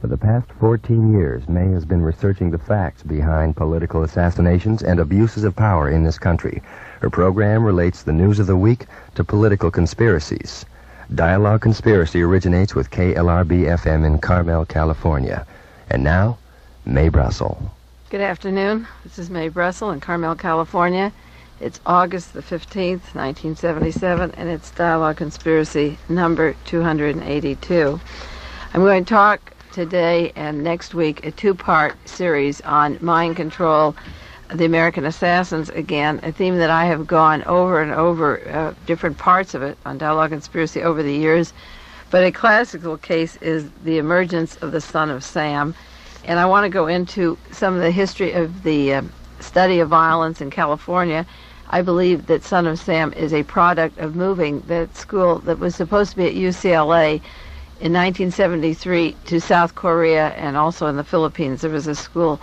For the past 14 years, Mae has been researching the facts behind political assassinations and abuses of power in this country. Her program relates the news of the week to political conspiracies. Dialogue Conspiracy originates with KLRB FM in Carmel, California. And now, Mae Brussell. Good afternoon. This is Mae Brussell in Carmel, California. It's August the 15th, 1977, and it's Dialogue Conspiracy number 282. I'm going to talk today and next week a two-part series on mind control, the American assassins again, a theme that I have gone over and over, different parts of it on Dialogue Conspiracy over the years. But a classical case is the emergence of the Son of Sam. And I want to go into some of the history of the study of violence in California. I believe that Son of Sam is a product of moving that school that was supposed to be at UCLA in 1973 to South Korea and also in the Philippines. There was a school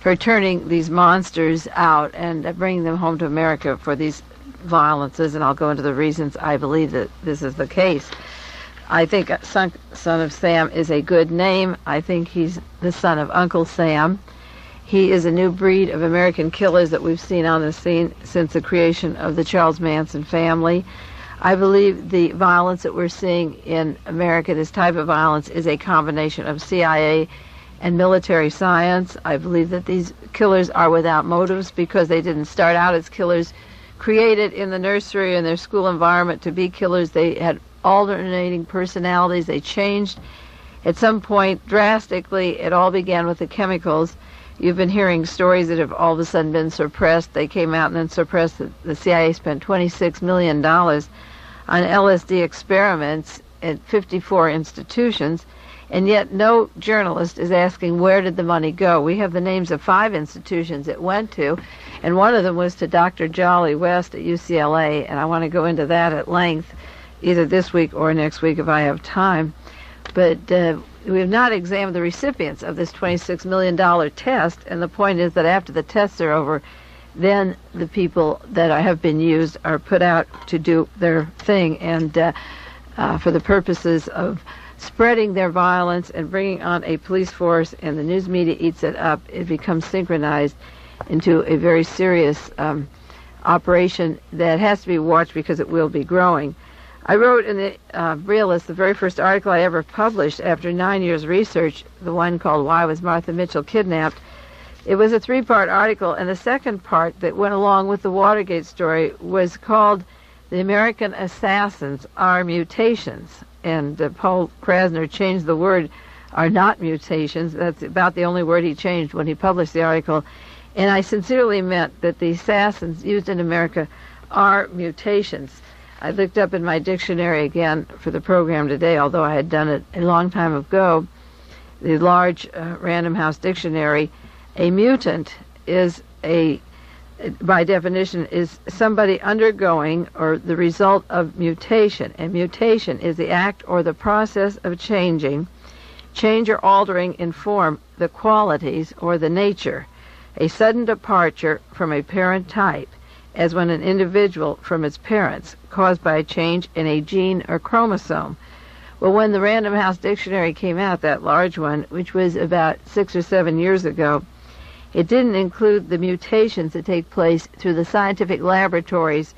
for turning these monsters out and bringing them home to America for these violences, and I'll go into the reasons I believe that this is the case. I think Son of Sam is a good name. I think he's the son of Uncle Sam. He is a new breed of American killers that we've seen on the scene since the creation of the Charles Manson family. I believe the violence that we're seeing in America, this type of violence, is a combination of CIA and military science. I believe that these killers are without motives because they didn't start out as killers, created in the nursery and their school environment to be killers. They had alternating personalities. They changed at some point drastically. It all began with the chemicals. You've been hearing stories that have all of a sudden been suppressed. They came out and then suppressed. The CIA spent $26 million on LSD experiments at 54 institutions, and yet no journalist is asking where did the money go. We have the names of 5 institutions it went to, and one of them was to Dr. Jolly West at UCLA, and I want to go into that at length either this week or next week if I have time. But we have not examined the recipients of this $26 million test, and the point is that after the tests are over, then the people that have been used are put out to do their thing, and for the purposes of spreading their violence and bringing on a police force, and the news media eats it up. It becomes synchronized into a very serious operation that has to be watched because it will be growing. I wrote in the Realist, the very first article I ever published after 9 years research, the one called Why Was Martha Mitchell Kidnapped? It was a 3-part article, and the second part that went along with the Watergate story was called The American Assassins Are Mutations. And Paul Krasner changed the word are not mutations. That's about the only word he changed when he published the article. And I sincerely meant that the assassins used in America are mutations. I looked up in my dictionary again for the program today, although I had done it a long time ago, the large Random House dictionary. A mutant is by definition, is somebody undergoing or the result of mutation. And mutation is the act or the process of change or altering in form, the qualities or the nature. A sudden departure from a parent type, as when an individual from its parents, caused by a change in a gene or chromosome. Well, when the Random House Dictionary came out, that large one, which was about 6 or 7 years ago, it didn't include the mutations that take place through the scientific laboratories,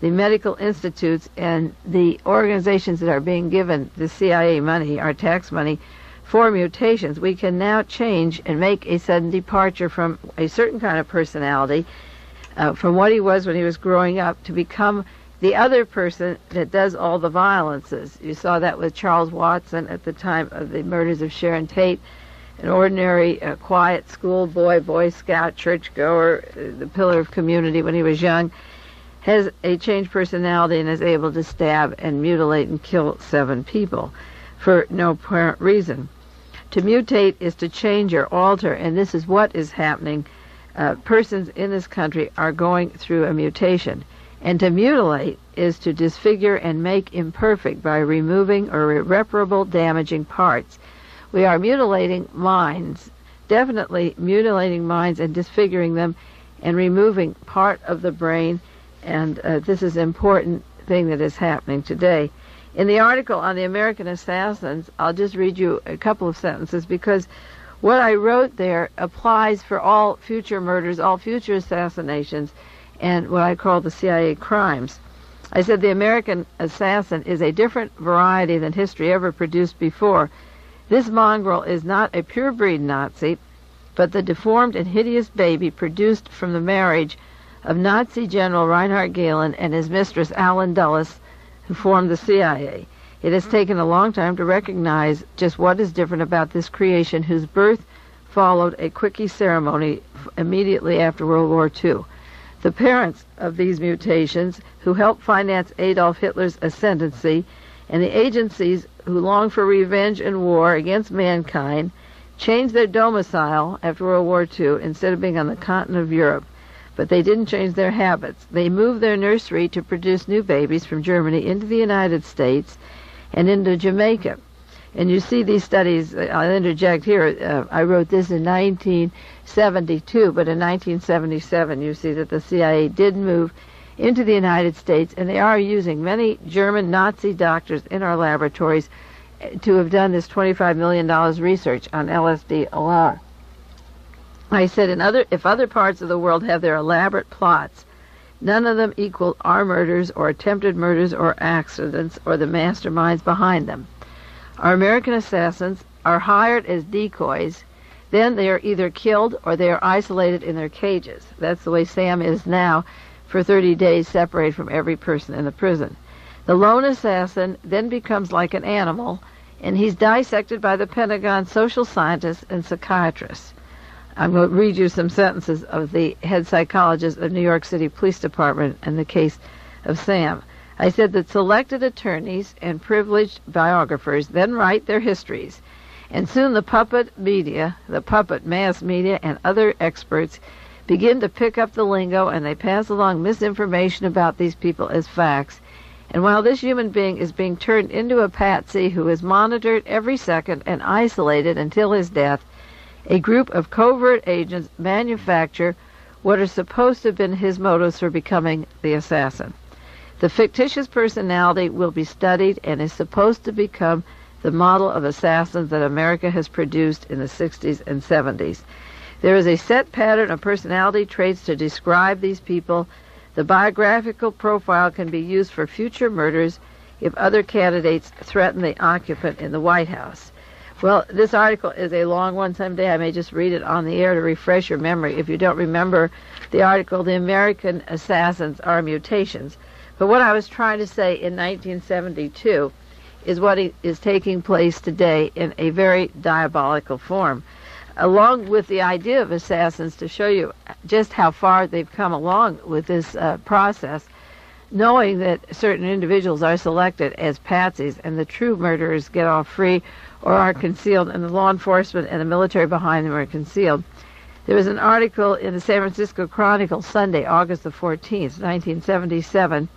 the medical institutes, and the organizations that are being given the CIA money, our tax money, for mutations. We can now change and make a sudden departure from a certain kind of personality, from what he was when he was growing up, to become the other person that does all the violences. You saw that with Charles Watson at the time of the murders of Sharon Tate, an ordinary, quiet schoolboy, Boy Scout, churchgoer, the pillar of community when he was young, has a changed personality and is able to stab and mutilate and kill 7 people for no apparent reason. To mutate is to change or alter, and this is what is happening. Persons in this country are going through a mutation. And to mutilate is to disfigure and make imperfect by removing or irreparable damaging parts. We are mutilating minds, definitely mutilating minds and disfiguring them and removing part of the brain, and this is an important thing that is happening today. In the article on the American assassins, I'll just read you a couple of sentences because what I wrote there applies for all future murders, all future assassinations, and what I call the CIA crimes. I said the American assassin is a different variety than history ever produced before. This mongrel is not a pure-breed Nazi, but the deformed and hideous baby produced from the marriage of Nazi General Reinhard Gehlen and his mistress Allen Dulles, who formed the CIA. It has taken a long time to recognize just what is different about this creation whose birth followed a quickie ceremony immediately after World War II. The parents of these mutations, who helped finance Adolf Hitler's ascendancy, and the agencies who long for revenge and war against mankind, changed their domicile after World War II instead of being on the continent of Europe. But they didn't change their habits. They moved their nursery to produce new babies from Germany into the United States and into Jamaica. And you see these studies, I'll interject here, I wrote this in 1972, but in 1977 you see that the CIA did move into the United States, and they are using many German Nazi doctors in our laboratories to have done this $25 million research on LSD-OR. I said, if other parts of the world have their elaborate plots, none of them equal our murders or attempted murders or accidents or the masterminds behind them. Our American assassins are hired as decoys, then they are either killed or they are isolated in their cages. That's the way Sam is now for 30 days separated from every person in the prison. The lone assassin then becomes like an animal, and he's dissected by the Pentagon social scientists and psychiatrists. I'm going to read you some sentences of the head psychologist of New York City Police Department in the case of Sam. I said that selected attorneys and privileged biographers then write their histories, and soon the puppet media, the puppet mass media, and other experts begin to pick up the lingo, and they pass along misinformation about these people as facts. And while this human being is being turned into a patsy who is monitored every second and isolated until his death, a group of covert agents manufacture what are supposed to have been his motives for becoming the assassin. The fictitious personality will be studied and is supposed to become the model of assassins that America has produced in the 60s and 70s. There is a set pattern of personality traits to describe these people. The biographical profile can be used for future murders if other candidates threaten the occupant in the White House. Well, this article is a long one. Someday I may just read it on the air to refresh your memory if you don't remember the article, The American Assassins Are Mutations. But what I was trying to say in 1972 is what is taking place today in a very diabolical form. Along with the idea of assassins, to show you just how far they've come along with this process, knowing that certain individuals are selected as patsies and the true murderers get off free or are concealed, and the law enforcement and the military behind them are concealed. There was an article in the San Francisco Chronicle Sunday, August the 14th, 1977,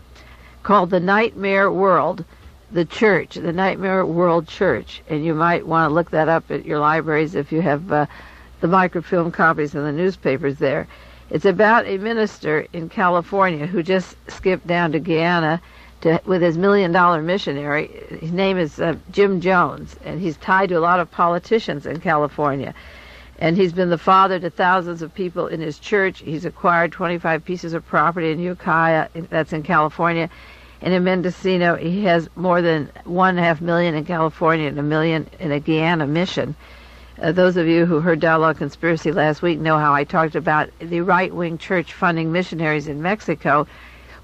called The Nightmare World, the Church, the Nightmare World Church. And you might want to look that up at your libraries if you have the microfilm copies in the newspapers there. It's about a minister in California who just skipped down to Guyana with his $1 million missionary. His name is Jim Jones, and he's tied to a lot of politicians in California. And he's been the father to thousands of people in his church. He's acquired 25 pieces of property in Ukiah, that's in California. And in Mendocino, he has more than $1.5 million in California and $1 million in a Guyana mission. Those of you who heard Dialogue Conspiracy last week know how I talked about the right-wing church funding missionaries in Mexico,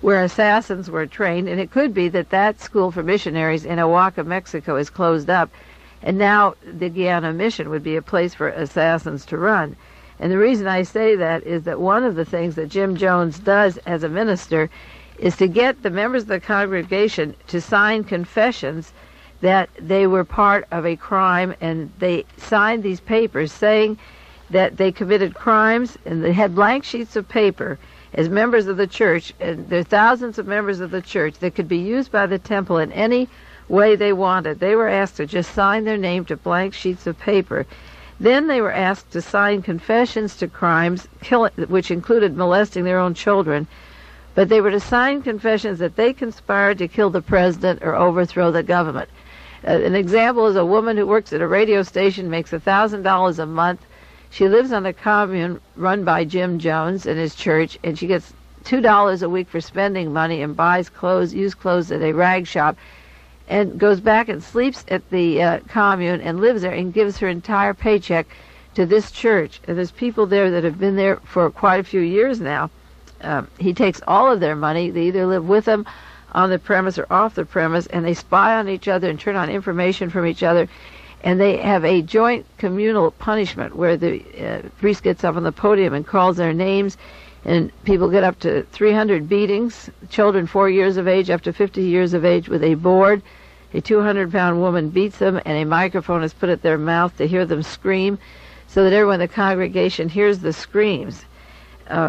where assassins were trained. And it could be that that school for missionaries in Oaxaca, Mexico, is closed up. And now the Guyana mission would be a place for assassins to run. And the reason I say that is that one of the things that Jim Jones does as a minister is to get the members of the congregation to sign confessions that they were part of a crime, and they signed these papers saying that they committed crimes, and they had blank sheets of paper as members of the church, and there are thousands of members of the church that could be used by the temple in any way they wanted. They were asked to just sign their name to blank sheets of paper. Then they were asked to sign confessions to crimes, which included molesting their own children, but they were to sign confessions that they conspired to kill the president or overthrow the government. An example is a woman who works at a radio station, makes $1,000 a month. She lives on a commune run by Jim Jones and his church, and she gets $2 a week for spending money and buys clothes, used clothes at a rag shop, and goes back and sleeps at the commune and lives there and gives her entire paycheck to this church. And there's people there that have been there for quite a few years now. He takes all of their money. They either live with him on the premise or off the premise, and they spy on each other and turn on information from each other. And they have a joint communal punishment where the priest gets up on the podium and calls their names, and people get up to 300 beatings, children 4 years of age up to 50 years of age, with a board. A 200-pound woman beats them, and a microphone is put at their mouth to hear them scream, so that everyone in the congregation hears the screams.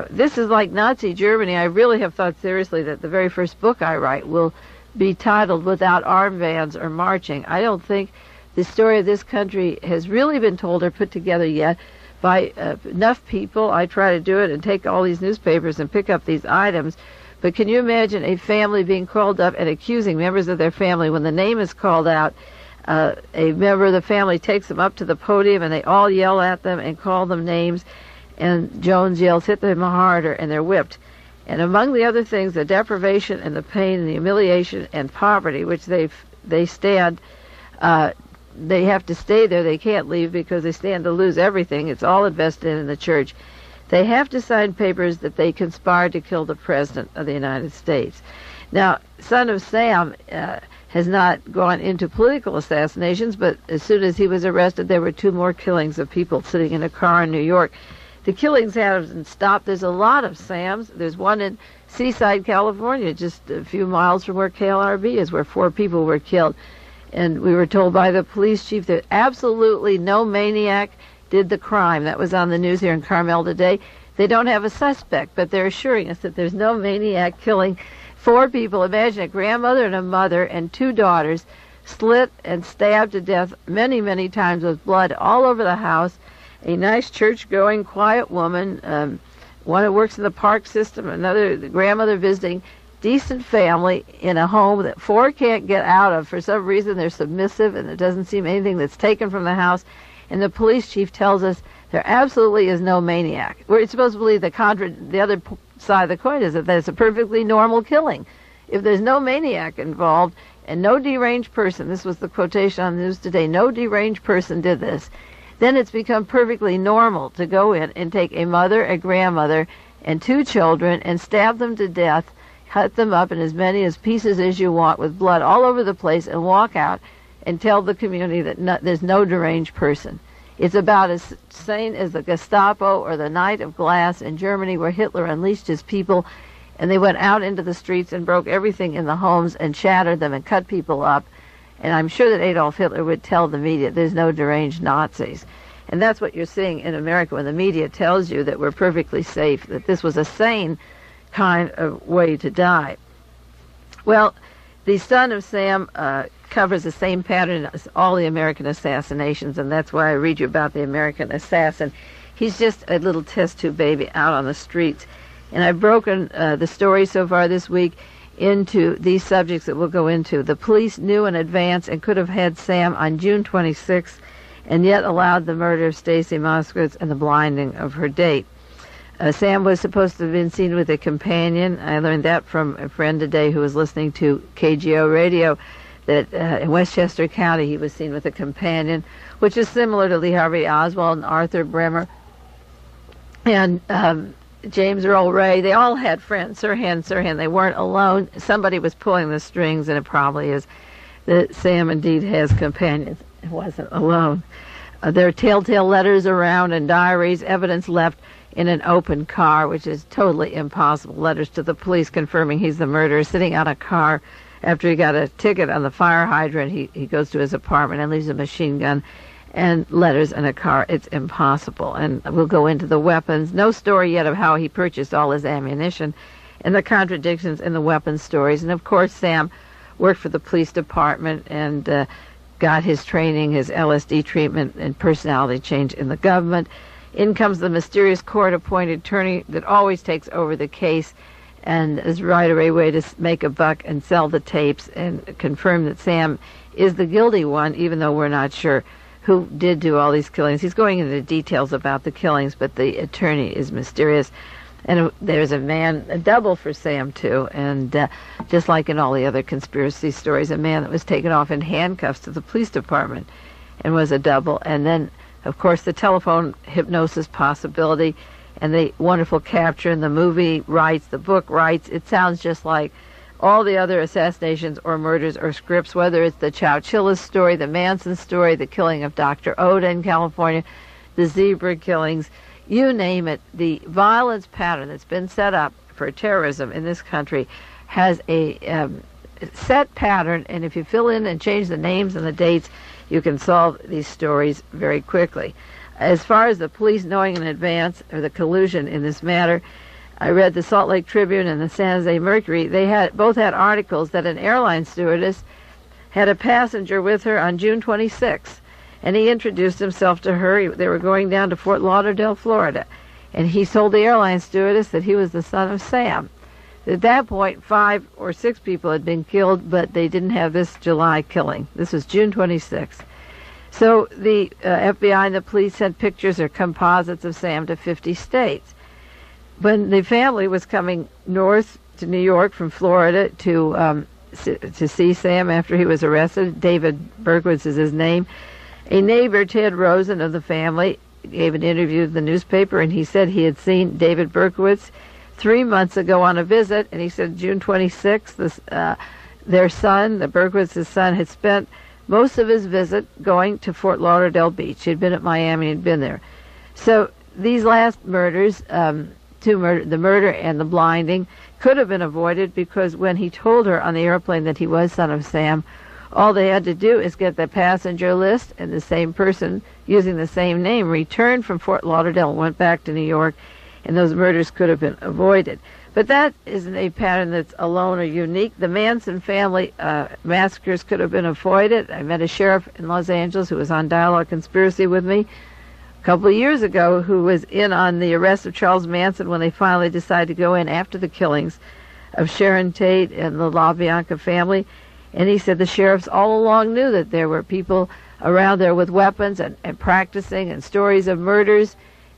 This is like Nazi Germany. I really have thought seriously that the very first book I write will be titled Without Armbands or Marching. I don't think the story of this country has really been told or put together yet by enough people. I try to do it and take all these newspapers and pick up these items. But can you imagine a family being called up and accusing members of their family when the name is called out? A member of the family takes them up to the podium and they all yell at them and call them names. And Jones yells, "Hit them harder," and they're whipped. And among the other things, the deprivation and the pain and the humiliation and poverty, which they stand, they have to stay there. They can't leave because they stand to lose everything. It's all invested in the church. They have to sign papers that they conspired to kill the President of the United States. Now, Son of Sam has not gone into political assassinations, but as soon as he was arrested, there were 2 more killings of people sitting in a car in New York. The killings haven't stopped. There's a lot of Sams. There's one in Seaside, California, just a few miles from where KLRB is, where 4 people were killed. And we were told by the police chief that absolutely no maniac did the crime. That was on the news here in Carmel today. They don't have a suspect, but they're assuring us that there's no maniac killing 4 people. Imagine a grandmother and a mother and 2 daughters slit and stabbed to death many, many times with blood all over the house. A nice church-going, quiet woman, one who works in the park system, another the grandmother visiting, decent family in a home that 4 can't get out of. For some reason, they're submissive, and there doesn't seem anything that's taken from the house. And the police chief tells us there absolutely is no maniac. We're supposed to believe the other side of the coin is that it's a perfectly normal killing. If there's no maniac involved and no deranged person, this was the quotation on the news today, no deranged person did this, then it's become perfectly normal to go in and take a mother, a grandmother, and 2 children and stab them to death, cut them up in as many as pieces as you want with blood all over the place, and walk out and tell the community that there's no deranged person. It's about as sane as the Gestapo or the Night of Glass in Germany, where Hitler unleashed his people and they went out into the streets and broke everything in the homes and shattered them and cut people up. And I'm sure that Adolf Hitler would tell the media there's no deranged Nazis. And that's what you're seeing in America when the media tells you that we're perfectly safe, that this was a sane kind of way to die. Well, the Son of Sam covers the same pattern as all the American assassinations, and that's why I read you about the American assassin. He's just a little test tube baby out on the streets. And I've broken the story so far this week into these subjects that we'll go into. The police knew in advance and could have had Sam on June 26th, and yet allowed the murder of Stacy Moskowitz and the blinding of her date. Sam was supposed to have been seen with a companion. I learned that from a friend today who was listening to KGO radio, that in Westchester County he was seen with a companion, which is similar to Lee Harvey Oswald and Arthur Bremer and James Earl Ray. They all had friends, Sirhan. They weren't alone. Somebody was pulling the strings, and it probably is that Sam indeed has companions. It wasn't alone. There are telltale letters around and diaries, evidence left in an open car, which is totally impossible. Letters to the police confirming he's the murderer, sitting on a car. After he got a ticket on the fire hydrant, he goes to his apartment and leaves a machine gun and letters in a car. It's impossible. And we'll go into the weapons. No story yet of how he purchased all his ammunition and the contradictions in the weapons stories. And, of course, Sam worked for the police department and got his training, his LSD treatment, and personality change in the government. In comes the mysterious court-appointed attorney that always takes over the case, and is right away way to make a buck and sell the tapes and confirm that Sam is the guilty one, even though we're not sure who did do all these killings. He's going into details about the killings, but the attorney is mysterious. And there's a man, a double for Sam, too. And just like in all the other conspiracy stories, a man that was taken off in handcuffs to the police department and was a double. And then, of course, the telephone hypnosis possibility and the wonderful capture in the movie rights, the book rights. It sounds just like all the other assassinations or murders or scripts, whether it's the Chowchilla story, the Manson story, the killing of Dr. Oda in California, the zebra killings, you name it. The violence pattern that's been set up for terrorism in this country has a set pattern, and if you fill in and change the names and the dates, you can solve these stories very quickly. As far as the police knowing in advance, or the collusion in this matter, I read the Salt Lake Tribune and the San Jose Mercury. They both had articles that an airline stewardess had a passenger with her on June 26th, and he introduced himself to her. They were going down to Fort Lauderdale, Florida, and he told the airline stewardess that he was the son of Sam. At that point, 5 or 6 people had been killed, but they didn't have this July killing. This was June 26th. So the FBI and the police sent pictures or composites of Sam to 50 states. When the family was coming north to New York from Florida to see Sam after he was arrested, David Berkowitz is his name, a neighbor, Ted Rosen of the family, gave an interview to the newspaper, and he said he had seen David Berkowitz 3 months ago on a visit, and he said June 26th, their son, the Berkowitz's son, had spent most of his visit going to Fort Lauderdale Beach. He'd been at Miami and been there. So these last murders, the murder and the blinding, could have been avoided because when he told her on the airplane that he was son of Sam, all they had to do is get the passenger list, and the same person using the same name returned from Fort Lauderdale and went back to New York, and those murders could have been avoided. But that isn't a pattern that's alone or unique. The Manson family massacres could have been avoided. I met a sheriff in Los Angeles who was on Dialogue Conspiracy with me a couple of years ago, who was in on the arrest of Charles Manson when they finally decided to go in after the killings of Sharon Tate and the LaBianca family. And he said the sheriffs all along knew that there were people around there with weapons and practicing, and stories of murders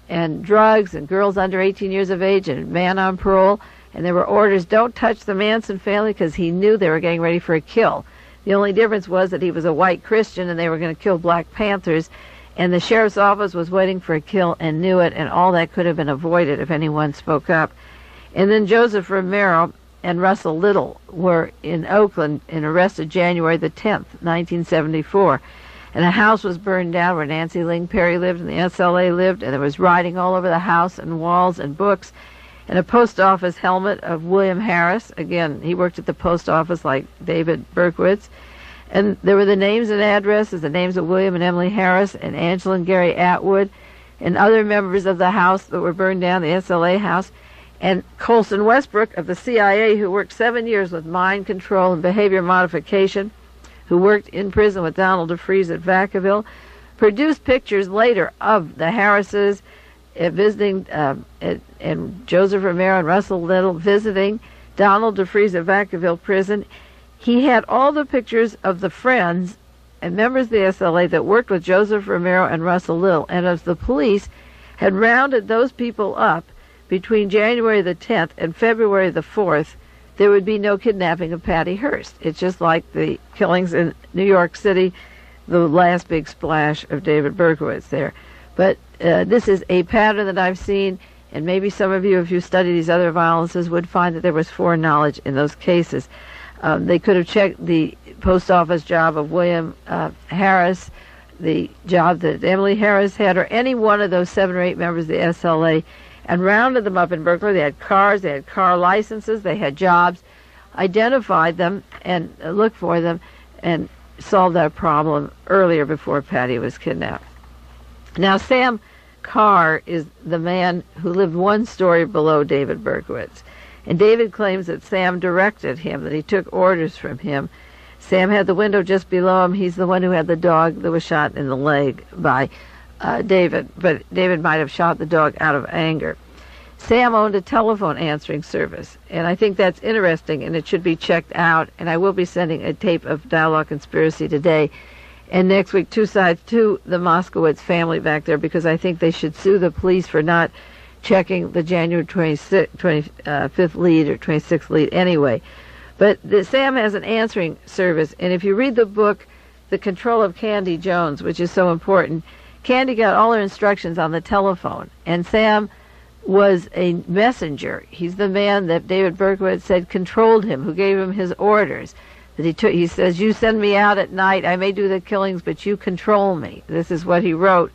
and drugs and girls under 18 years of age and man on parole. And there were orders, don't touch the Manson family, because he knew they were getting ready for a kill. The only difference was that he was a white Christian and they were going to kill Black Panthers. And the sheriff's office was waiting for a kill and knew it, and all that could have been avoided if anyone spoke up. And then Joseph Romero and Russell Little were in Oakland and arrested January the 10th, 1974. And a house was burned down where Nancy Ling Perry lived and the SLA lived, and there was writing all over the house and walls and books, and a post office helmet of William Harris. Again, he worked at the post office like David Berkowitz. And there were the names and addresses, the names of William and Emily Harris and Angela and Gary Atwood and other members of the house that were burned down, the SLA house. And Colson Westbrook of the CIA, who worked 7 years with mind control and behavior modification, who worked in prison with Donald DeFreeze at Vacaville, produced pictures later of the Harrises visiting, and Joseph Romero and Russell Little visiting Donald DeFreeze at Vacaville prison. He had all the pictures of the friends and members of the SLA that worked with Joseph Romero and Russell Little, and as the police had rounded those people up between January the 10th and February the 4th, there would be no kidnapping of Patty Hearst. It's just like the killings in New York City, the last big splash of David Berkowitz there. But this is a pattern that I've seen, and maybe some of you, if you study these other violences, would find that there was foreknowledge in those cases. They could have checked the post office job of William Harris, the job that Emily Harris had, or any one of those 7 or 8 members of the SLA, and rounded them up in Berkeley. They had cars, they had car licenses, they had jobs, identified them and looked for them, and solved that problem earlier before Patty was kidnapped. Now, Sam Carr is the man who lived 1 story below David Berkowitz. And David claims that Sam directed him, that he took orders from him. Sam had the window just below him. He's the one who had the dog that was shot in the leg by David. But David might have shot the dog out of anger. Sam owned a telephone answering service, and I think that's interesting, and it should be checked out. And I will be sending a tape of Dialogue Conspiracy today, and next week, two sides to the Moskowitz family back there, because I think they should sue the police for not checking the January 25th lead or 26th lead anyway. But Sam has an answering service, and if you read the book, The Control of Candy Jones, which is so important, Candy got all her instructions on the telephone, and Sam was a messenger. He's the man that David Berkowitz said controlled him, who gave him his orders. That he says, you send me out at night, I may do the killings, but you control me. This is what he wrote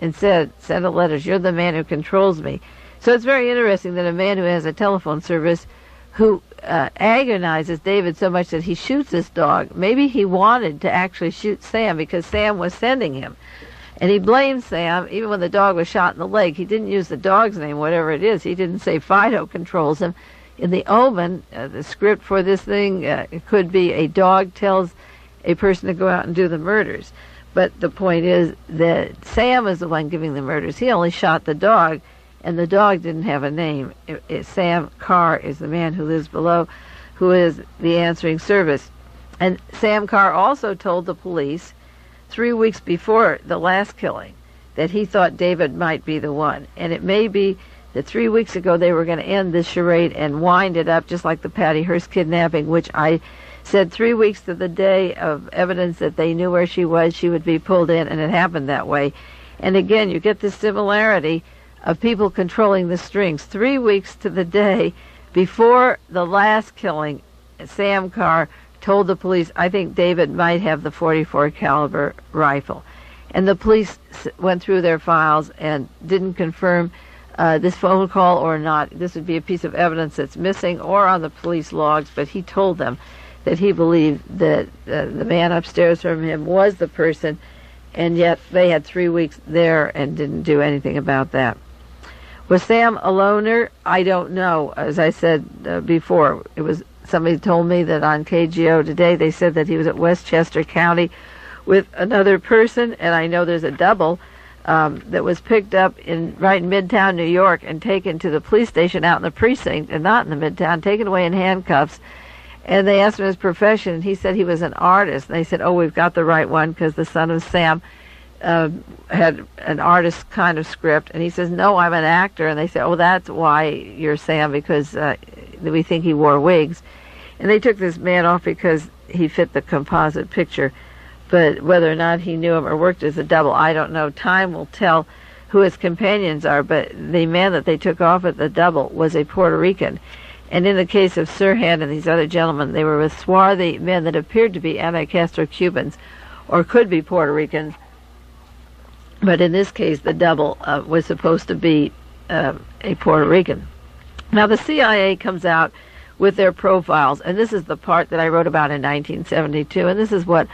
and said, send a letters, you're the man who controls me. So it's very interesting that a man who has a telephone service, who agonizes David so much that he shoots this dog, maybe he wanted to actually shoot Sam because Sam was sending him. And he blamed Sam, even when the dog was shot in the leg. He didn't use the dog's name, whatever it is. He didn't say Fido controls him. In the Omen, the script for this thing, it could be a dog tells a person to go out and do the murders. But the point is that Sam is the one giving the murders. He only shot the dog, and the dog didn't have a name. Sam Carr is the man who lives below, who is the answering service. And Sam Carr also told the police 3 weeks before the last killing that he thought David might be the one. And it may be that 3 weeks ago they were going to end this charade and wind it up just like the Patty Hearst kidnapping, which I said 3 weeks to the day of evidence that they knew where she was, she would be pulled in, and it happened that way. And again, you get this similarity of people controlling the strings. 3 weeks to the day before the last killing, Sam Carr told the police, I think David might have the .44 caliber rifle. And the police went through their files and didn't confirm this phone call or not. This would be a piece of evidence that's missing or on the police logs, but he told them that he believed that the man upstairs from him was the person, and yet they had 3 weeks there and didn't do anything about that. Was Sam a loner? I don't know. As I said before, it was somebody told me that on KGO today they said that he was at Westchester County with another person, and I know there's a double that was picked up right in Midtown New York and taken to the police station out in the precinct, and not in the Midtown, taken away in handcuffs. And they asked him his profession, and he said he was an artist. And they said, oh, we've got the right one, because the son of Sam had an artist kind of script. And he says, no, I'm an actor. And they said, oh, that's why you're Sam, because we think he wore wigs. And they took this man off because he fit the composite picture. But whether or not he knew him or worked as a double, I don't know. Time will tell who his companions are. But the man that they took off at the double was a Puerto Rican. And in the case of Sirhan and these other gentlemen, they were with swarthy men that appeared to be anti-Castro Cubans or could be Puerto Ricans. But in this case, the double was supposed to be a Puerto Rican. Now, the CIA comes out with their profiles, and this is the part that I wrote about in 1972, and this is what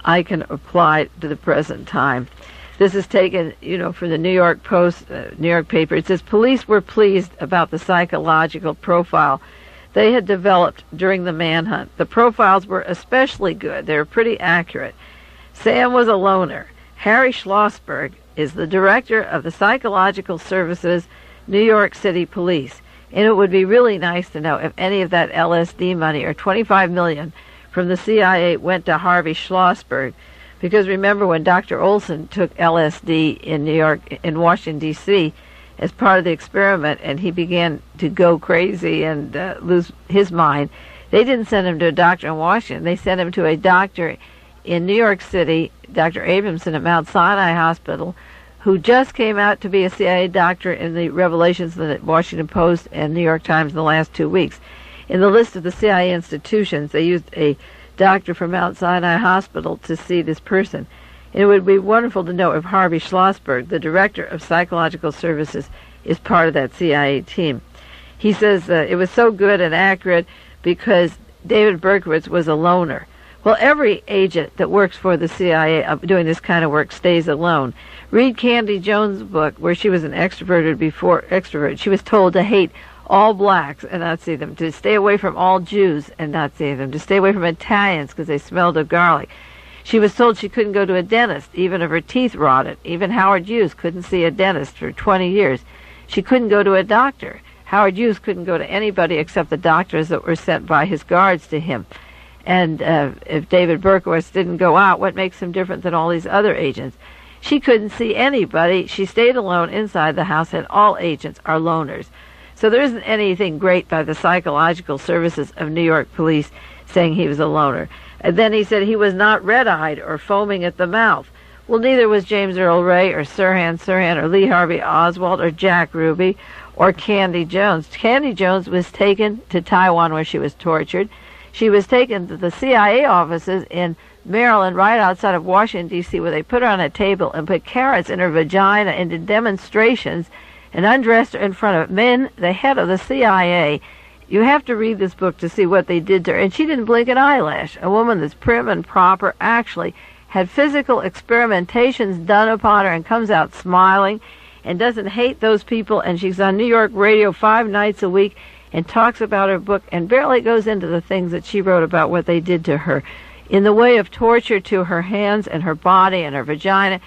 I can apply to the present time. This is taken, from the New York Post, New York paper. It says, police were pleased about the psychological profile they had developed during the manhunt. The profiles were especially good. They were pretty accurate. Sam was a loner. Harry Schlossberg is the director of the Psychological Services, New York City Police. And it would be really nice to know if any of that LSD money, or $25 million from the CIA, went to Harvey Schlossberg. Because remember when Dr. Olson took LSD in Washington, D.C., as part of the experiment, and he began to go crazy and lose his mind, they didn't send him to a doctor in Washington. They sent him to a doctor in New York City, Dr. Abramson at Mount Sinai Hospital, who just came out to be a CIA doctor in the revelations of the Washington Post and New York Times in the last 2 weeks. In the list of the CIA institutions, they used a doctor from Mount Sinai Hospital to see this person. It would be wonderful to know if Harvey Schlossberg, the director of psychological services, is part of that CIA team. He says it was so good and accurate because David Berkowitz was a loner. Well, every agent that works for the CIA doing this kind of work stays alone. Read Candy Jones' book, where she was an extrovert. She was told to hate all blacks and not see them, to stay away from all Jews and not see them, to stay away from Italians because they smelled of garlic. She was told she couldn't go to a dentist, even if her teeth rotted. Even Howard Hughes couldn't see a dentist for 20 years. She couldn't go to a doctor. Howard Hughes couldn't go to anybody except the doctors that were sent by his guards to him. And if David Berkowitz didn't go out, what makes him different than all these other agents? She couldn't see anybody. She stayed alone inside the house, and all agents are loners. So there isn't anything great by the psychological services of New York police saying he was a loner. And then he said he was not red-eyed or foaming at the mouth. Well, neither was James Earl Ray or Sirhan Sirhan or Lee Harvey Oswald or Jack Ruby or Candy Jones. Candy Jones was taken to Taiwan where she was tortured. She was taken to the CIA offices in Maryland, right outside of Washington, D.C., where they put her on a table and put carrots in her vagina and did demonstrations and undressed her in front of men, the head of the CIA. You have to read this book to see what they did to her. And she didn't blink an eyelash. A woman that's prim and proper actually had physical experimentations done upon her and comes out smiling and doesn't hate those people. And she's on New York radio 5 nights a week and talks about her book and barely goes into the things that she wrote about what they did to her in the way of torture to her hands and her body and her vagina.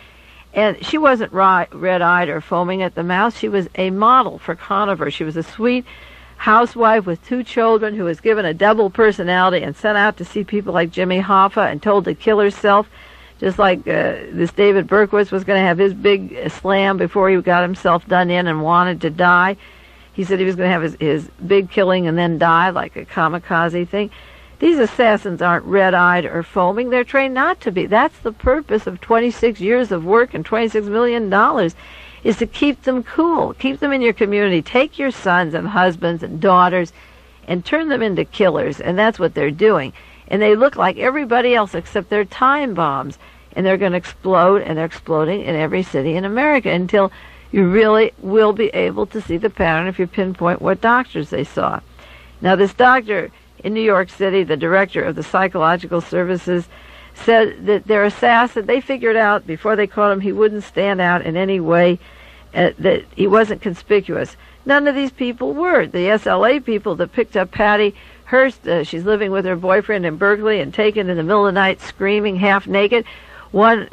And she wasn't red-eyed or foaming at the mouth. She was a model for Conover. She was a sweet housewife with 2 children who was given a double personality and sent out to see people like Jimmy Hoffa and told to kill herself, just like this David Berkowitz was going to have his big slam before he got himself done in and wanted to die. He said he was going to have his big killing and then die, like a kamikaze thing. These assassins aren't red-eyed or foaming. They're trained not to be. That's the purpose of 26 years of work and $26 million, is to keep them cool, keep them in your community. Take your sons and husbands and daughters and turn them into killers, and that's what they're doing. And they look like everybody else except they're time bombs, and they're going to explode, and they're exploding in every city in America until you really will be able to see the pattern if you pinpoint what doctors they saw. Now, this doctor in New York City, the director of the psychological services, said that their assassin, they figured out before they caught him he wouldn't stand out in any way, that he wasn't conspicuous. None of these people were. The SLA people that picked up Patty Hearst, she's living with her boyfriend in Berkeley and taken in the middle of the night screaming half naked. One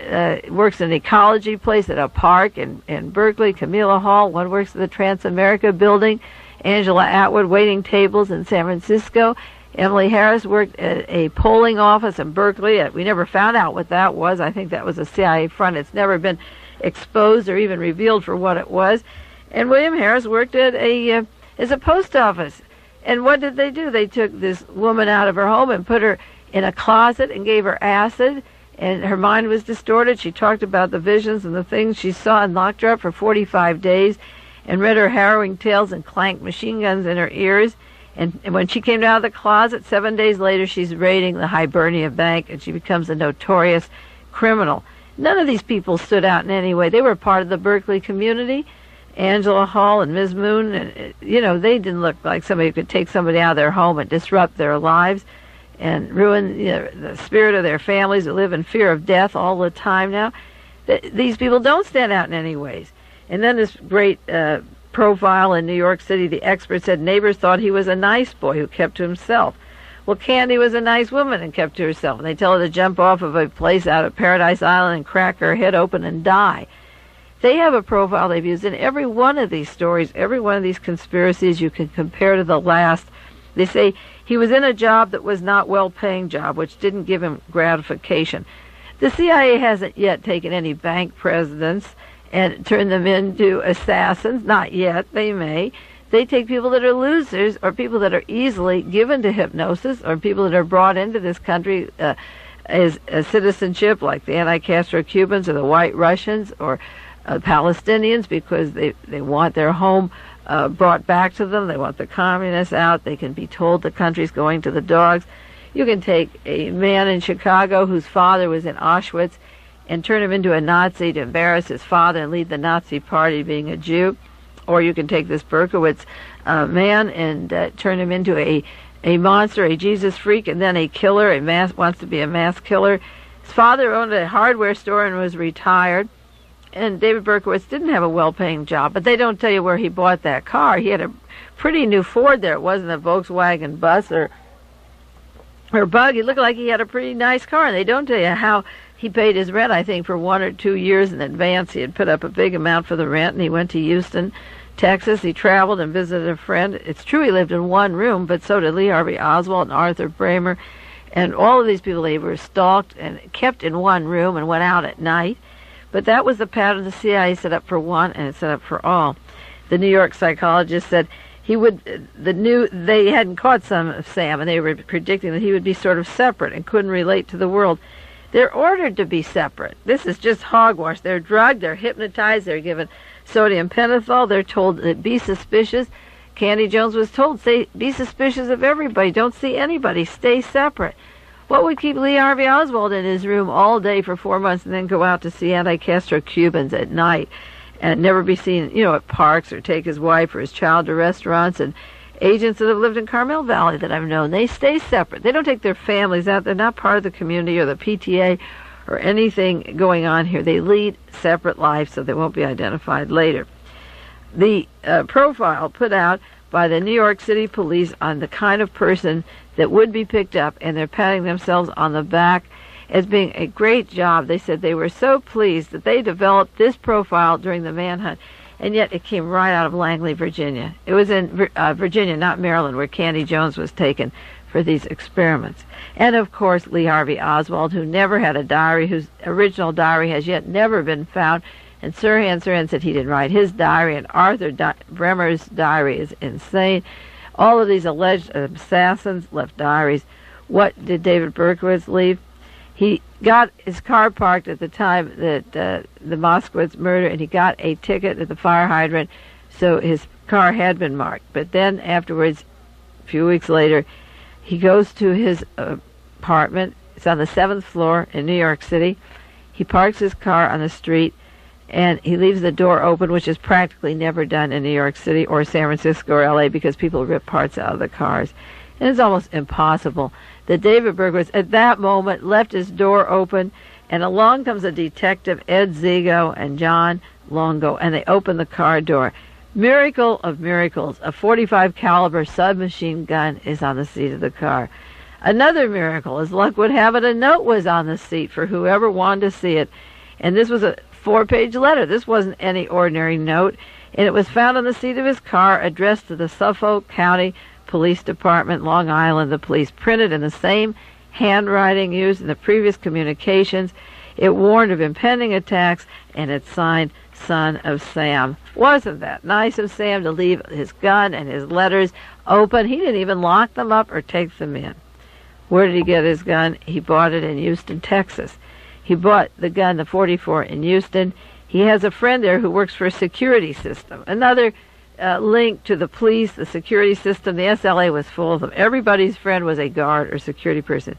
works in an ecology place at a park in Berkeley, Camilla Hall. One works at the Transamerica building. Angela Atwood waiting tables in San Francisco. Emily Harris worked at a polling office in Berkeley. We never found out what that was. I think that was a CIA front. It's never been exposed or even revealed for what it was. And William Harris worked at as a post office. And what did they do? They took this woman out of her home and put her in a closet and gave her acid, and her mind was distorted. She talked about the visions and the things she saw and locked her up for 45 days and read her harrowing tales and clanked machine guns in her ears. And when she came out of the closet, 7 days later, she's raiding the Hibernia Bank, and she becomes a notorious criminal. None of these people stood out in any way. They were part of the Berkeley community. Angela Hall and Ms. Moon, and, they didn't look like somebody who could take somebody out of their home and disrupt their lives and ruin the spirit of their families who live in fear of death all the time now. These people don't stand out in any ways. And then this great profile in New York City, the expert said neighbors thought he was a nice boy who kept to himself. Well, Candy was a nice woman and kept to herself. And they tell her to jump off of a place out of Paradise Island and crack her head open and die. They have a profile they've used in every one of these stories, every one of these conspiracies you can compare to the last. They say he was in a job that was not well-paying job, which didn't give him gratification. The CIA hasn't yet taken any bank presidents and turned them into assassins. Not yet. They may. They take people that are losers or people that are easily given to hypnosis or people that are brought into this country as a citizenship, like the anti-Castro Cubans or the White Russians or Palestinians, because they want their home brought back to them. They want the communists out. They can be told the country's going to the dogs. You can take a man in Chicago whose father was in Auschwitz and turn him into a Nazi to embarrass his father and lead the Nazi party being a Jew. Or you can take this Berkowitz man and turn him into a monster, a Jesus freak, and then a killer, wants to be a mass killer. His father owned a hardware store and was retired. And David Berkowitz didn't have a well-paying job, but they don't tell you where he bought that car. He had a pretty new Ford there. It wasn't a Volkswagen bus or bug. He looked like he had a pretty nice car, and they don't tell you how he paid his rent, I think, for 1 or 2 years in advance. He had put up a big amount for the rent, and he went to Houston, Texas. He traveled and visited a friend. It's true he lived in one room, but so did Lee Harvey Oswald and Arthur Bramer. And all of these people, they were stalked and kept in one room and went out at night. But that was the pattern the CIA set up for one, and it set up for all. The New York psychologist said they hadn't caught some of Sam, and they were predicting that he would be sort of separate and couldn't relate to the world. They're ordered to be separate. This is just hogwash. They're drugged, they're hypnotized, they're given sodium pentothal, they're told to be suspicious. Candy Jones was told, be suspicious of everybody, don't see anybody, stay separate. What would keep Lee Harvey Oswald in his room all day for 4 months and then go out to see anti-Castro Cubans at night and never be seen, at parks, or take his wife or his child to restaurants? And agents that have lived in Carmel Valley that I've known, they stay separate. They don't take their families out. They're not part of the community or the PTA or anything going on here. They lead separate lives so they won't be identified later. The profile put out by the New York City police on the kind of person that would be picked up, and they're patting themselves on the back as being a great job. They said they were so pleased that they developed this profile during the manhunt, and yet it came right out of Langley, Virginia. It was in Virginia, not Maryland, where Candy Jones was taken for these experiments. And of course, Lee Harvey Oswald, who never had a diary, whose original diary has yet never been found. And Sirhan said he didn't write his diary, and Arthur Bremer's diary is insane. All of these alleged assassins left diaries. What did David Berkowitz leave? He got his car parked at the time that the Moskowitz murder, and he got a ticket at the fire hydrant, so his car had been marked. But then afterwards, a few weeks later, he goes to his apartment. It's on the 7th floor in New York City. He parks his car on the street, and he leaves the door open, which is practically never done in New York City or San Francisco or L.A. because people rip parts out of the cars. And it's almost impossible that David Berkowitz at that moment left his door open, and along comes a detective, Ed Zigo and John Longo, and they open the car door. Miracle of miracles, a .45 caliber submachine gun is on the seat of the car. Another miracle, as luck would have it, a note was on the seat for whoever wanted to see it. And this was a 4-page letter. This wasn't any ordinary note, and it was found on the seat of his car, addressed to the Suffolk County Police Department, Long Island. The police printed in the same handwriting used in the previous communications. It warned of impending attacks, and it signed Son of Sam. Wasn't that nice of Sam to leave his gun and his letters open? He didn't even lock them up or take them in. Where did he get his gun? He bought it in Houston, Texas. He bought the gun, the .44, in Houston. He has a friend there who works for a security system. Another link to the police, the security system. The SLA was full of them. Everybody's friend was a guard or security person.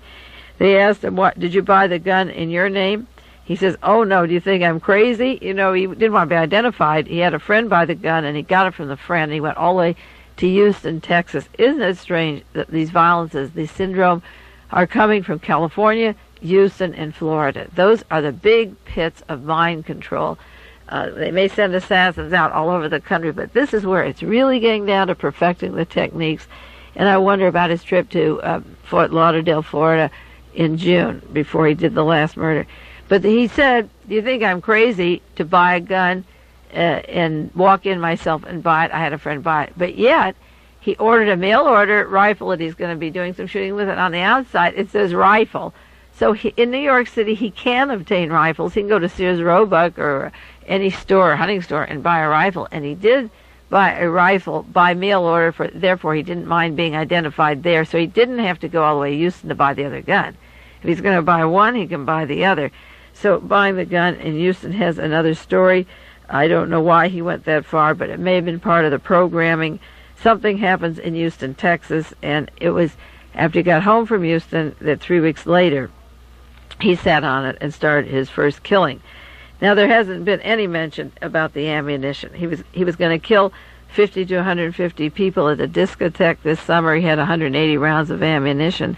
They asked him, "What, did you buy the gun in your name?" He says, "Oh, no, do you think I'm crazy?" He didn't want to be identified. He had a friend buy the gun, and he got it from the friend. He went all the way to Houston, Texas. Isn't it strange that these violences, these syndrome, are coming from California, Houston, and Florida? Those are the big pits of mind control. They may send assassins out all over the country, but this is where it's really getting down to perfecting the techniques. And I wonder about his trip to Fort Lauderdale, Florida in June, before he did the last murder. But he said, "Do you think I'm crazy to buy a gun and walk in myself and buy it?" I had a friend buy it. But yet, he ordered a mail order rifle that he's going to be doing some shooting with, it on the outside it says rifle. So in New York City, he can obtain rifles. He can go to Sears Roebuck or any store, hunting store, and buy a rifle. And he did buy a rifle by mail order, therefore he didn't mind being identified there. So he didn't have to go all the way to Houston to buy the other gun. If he's going to buy one, he can buy the other. So buying the gun in Houston has another story. I don't know why he went that far, but it may have been part of the programming. Something happens in Houston, Texas, and it was after he got home from Houston that 3 weeks later he sat on it and started his first killing. Now, there hasn't been any mention about the ammunition. He was going to kill 50 to 150 people at a discotheque this summer. He had 180 rounds of ammunition.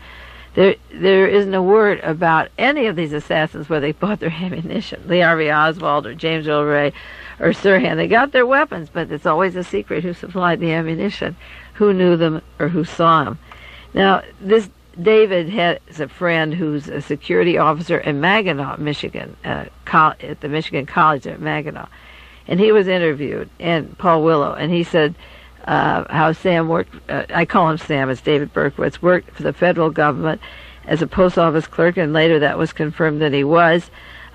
There isn't a word about any of these assassins where they bought their ammunition. Lee Harvey Oswald or James Earl Ray or Sirhan, they got their weapons, but it's always a secret who supplied the ammunition, who knew them, or who saw them. Now, this David has a friend who's a security officer in Mackinac, Michigan, at the Michigan College at Mackinac. And he was interviewed, and Paul Willow, and he said how Sam worked, I call him Sam, it's David Berkowitz, worked for the federal government as a post office clerk, and later that was confirmed that he was.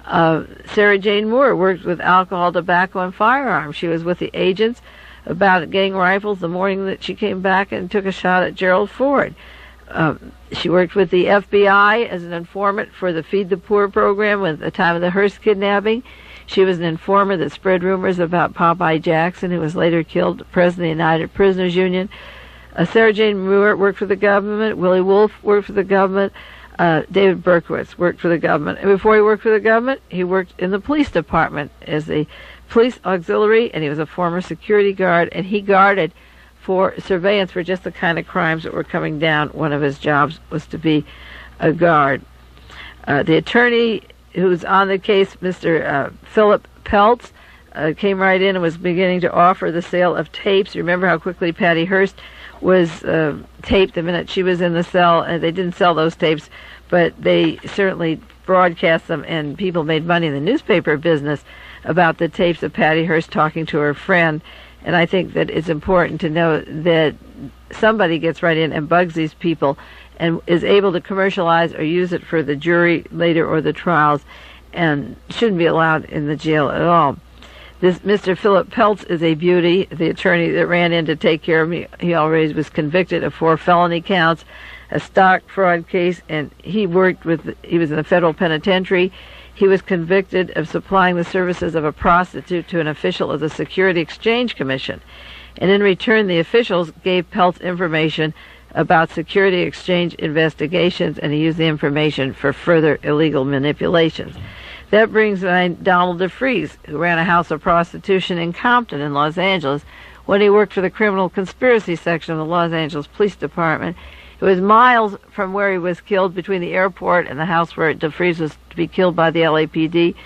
Sarah Jane Moore worked with alcohol, tobacco, and firearms. She was with the agents about gang rifles the morning that she came back and took a shot at Gerald Ford. She worked with the FBI as an informant for the Feed the Poor program at the time of the Hearst kidnapping. She was an informer that spread rumors about Popeye Jackson, who was later killed, president of the United Prisoners Union. Sarah Jane Moore worked for the government. Willie Wolfe worked for the government. David Berkowitz worked for the government. And before he worked for the government, he worked in the police department as a police auxiliary, and he was a former security guard, and he guarded for surveillance for just the kind of crimes that were coming down. One of his jobs was to be a guard. The attorney who's on the case, Mr. Philip Peltz, came right in and was beginning to offer the sale of tapes. You remember how quickly Patty Hearst was taped the minute she was in the cell, and they didn't sell those tapes, but they certainly broadcast them, and people made money in the newspaper business about the tapes of Patty Hearst talking to her friend. And I think that it's important to know that somebody gets right in and bugs these people and is able to commercialize or use it for the jury later or the trials, and shouldn't be allowed in the jail at all. This Mr. Philip Peltz is a beauty. The attorney that ran in to take care of me, he already was convicted of 4 felony counts, a stock fraud case, and he was in the federal penitentiary. He was convicted of supplying the services of a prostitute to an official of the Security Exchange Commission. And in return, the officials gave Peltz information about security exchange investigations, and he used the information for further illegal manipulations. That brings in Donald DeFries, who ran a house of prostitution in Compton in Los Angeles when he worked for the criminal conspiracy section of the Los Angeles Police Department. It was miles from where he was killed, between the airport and the house where DeFries was to be killed by the LAPD.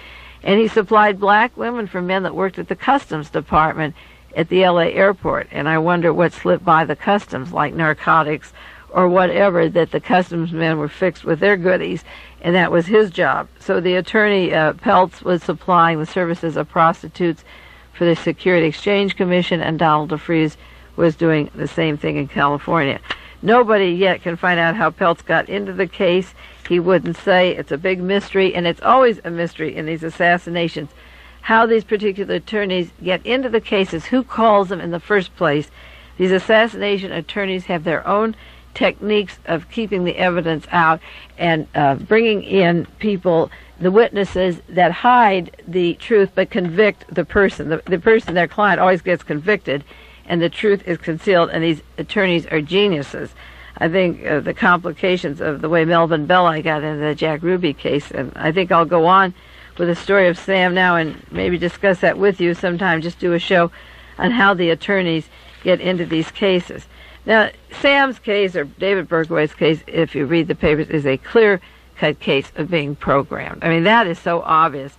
And he supplied black women for men that worked at the Customs Department at the LA airport. And I wonder what slipped by the customs, like narcotics or whatever, that the customs men were fixed with their goodies, and that was his job. So the attorney, Peltz, was supplying the services of prostitutes for the Security Exchange Commission, and Donald DeFries was doing the same thing in California. Nobody yet can find out how Peltz got into the case. He wouldn't say. It's a big mystery, and it's always a mystery in these assassinations, how these particular attorneys get into the cases, who calls them in the first place. These assassination attorneys have their own techniques of keeping the evidence out and bringing in people, the witnesses that hide the truth but convict the person. The person, their client, always gets convicted, and the truth is concealed, and these attorneys are geniuses. I think the complications of the way Melvin Belli got into the Jack Ruby case, and I think I'll go on with the story of Sam now and maybe discuss that with you sometime, just do a show on how the attorneys get into these cases. Now, Sam's case, or David Berkowitz's case, if you read the papers, is a clear-cut case of being programmed. I mean, that is so obvious.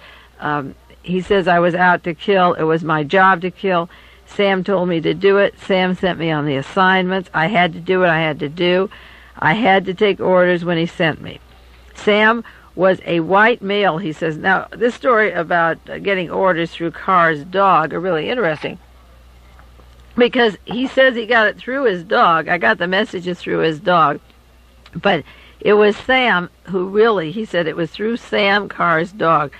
He says, I was out to kill. It was my job to kill. Sam told me to do it. Sam sent me on the assignments. I had to do what I had to do. I had to take orders when he sent me. Sam was a white male, he says. Now, this story about getting orders through Carr's dog are really interesting, because he says he got it through his dog. I got the messages through his dog. But it was Sam who really, he said it was through Sam Carr's dog.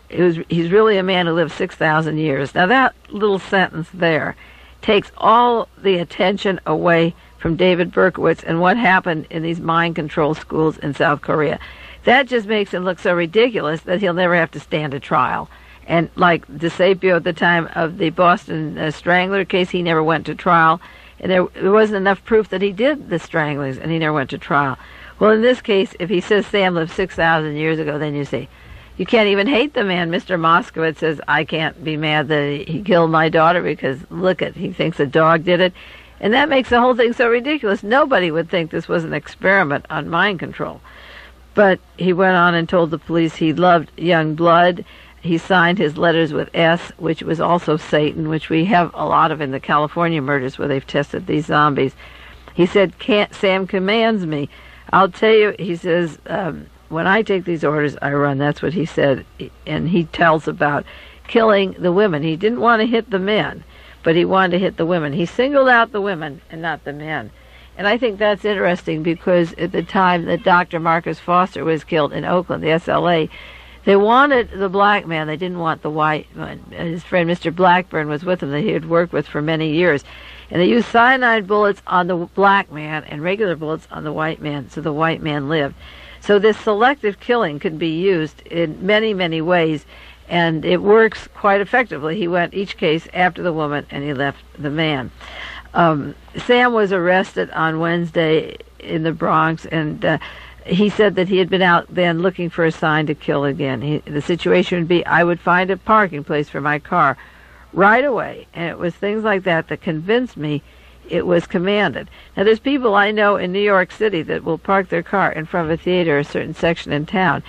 He's really a man who lived 6,000 years. Now that little sentence there takes all the attention away from David Berkowitz and what happened in these mind control schools in South Korea. That just makes him look so ridiculous that he'll never have to stand a trial. And like DeSapio at the time of the Boston Strangler case, he never went to trial. And there wasn't enough proof that he did the stranglings, and he never went to trial. Well, in this case, if he says Sam lived 6,000 years ago, then you say, you can't even hate the man. Mr. Moskowitz says, I can't be mad that he killed my daughter because, look it, he thinks a dog did it. And that makes the whole thing so ridiculous. Nobody would think this was an experiment on mind control. But he went on and told the police he loved young blood. He signed his letters with S, which was also Satan, which we have a lot of in the California murders where they've tested these zombies. He said, Sam commands me. I'll tell you, he says, when I take these orders, I run. That's what he said. And he tells about killing the women. He didn't want to hit the men, but he wanted to hit the women. He singled out the women and not the men. And I think that's interesting because at the time that Dr. Marcus Foster was killed in Oakland, the SLA, they wanted the black man. They didn't want the white man. His friend Mr. Blackburn was with him that he had worked with for many years. And they used cyanide bullets on the black man and regular bullets on the white man, so the white man lived. So this selective killing can be used in many, many ways, and it works quite effectively. He went each case after the woman, and he left the man. Sam was arrested on Wednesday in the Bronx, and he said that he had been out then looking for a sign to kill again. The situation would be, I would find a parking place for my car right away. And it was things like that that convinced me it was commanded. Now, there's people I know in New York City that will park their car in front of a theater or a certain section in town.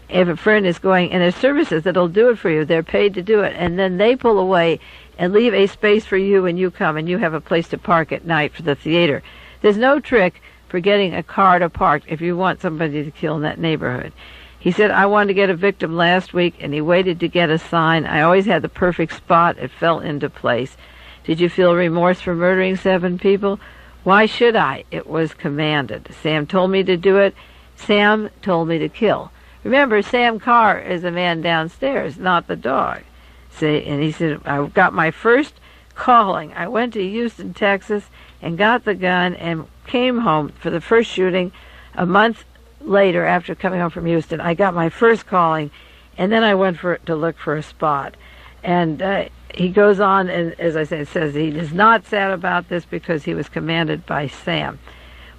If a friend is going, and there's services that'll do it for you, they're paid to do it, and then they pull away and leave a space for you when you come, and you have a place to park at night for the theater. There's no trick for getting a car to park if you want somebody to kill in that neighborhood. He said, I wanted to get a victim last week, and he waited to get a sign. I always had the perfect spot. It fell into place. Did you feel remorse for murdering 7 people? Why should I? It was commanded. Sam told me to do it. Sam told me to kill. Remember, Sam Carr is the man downstairs, not the dog. See, and he said, I got my first calling. I went to Houston, Texas, and got the gun and came home for the first shooting. A month later, after coming home from Houston, I got my first calling, and then I went to look for a spot. And he goes on, and as I said, says he is not sad about this because he was commanded by Sam.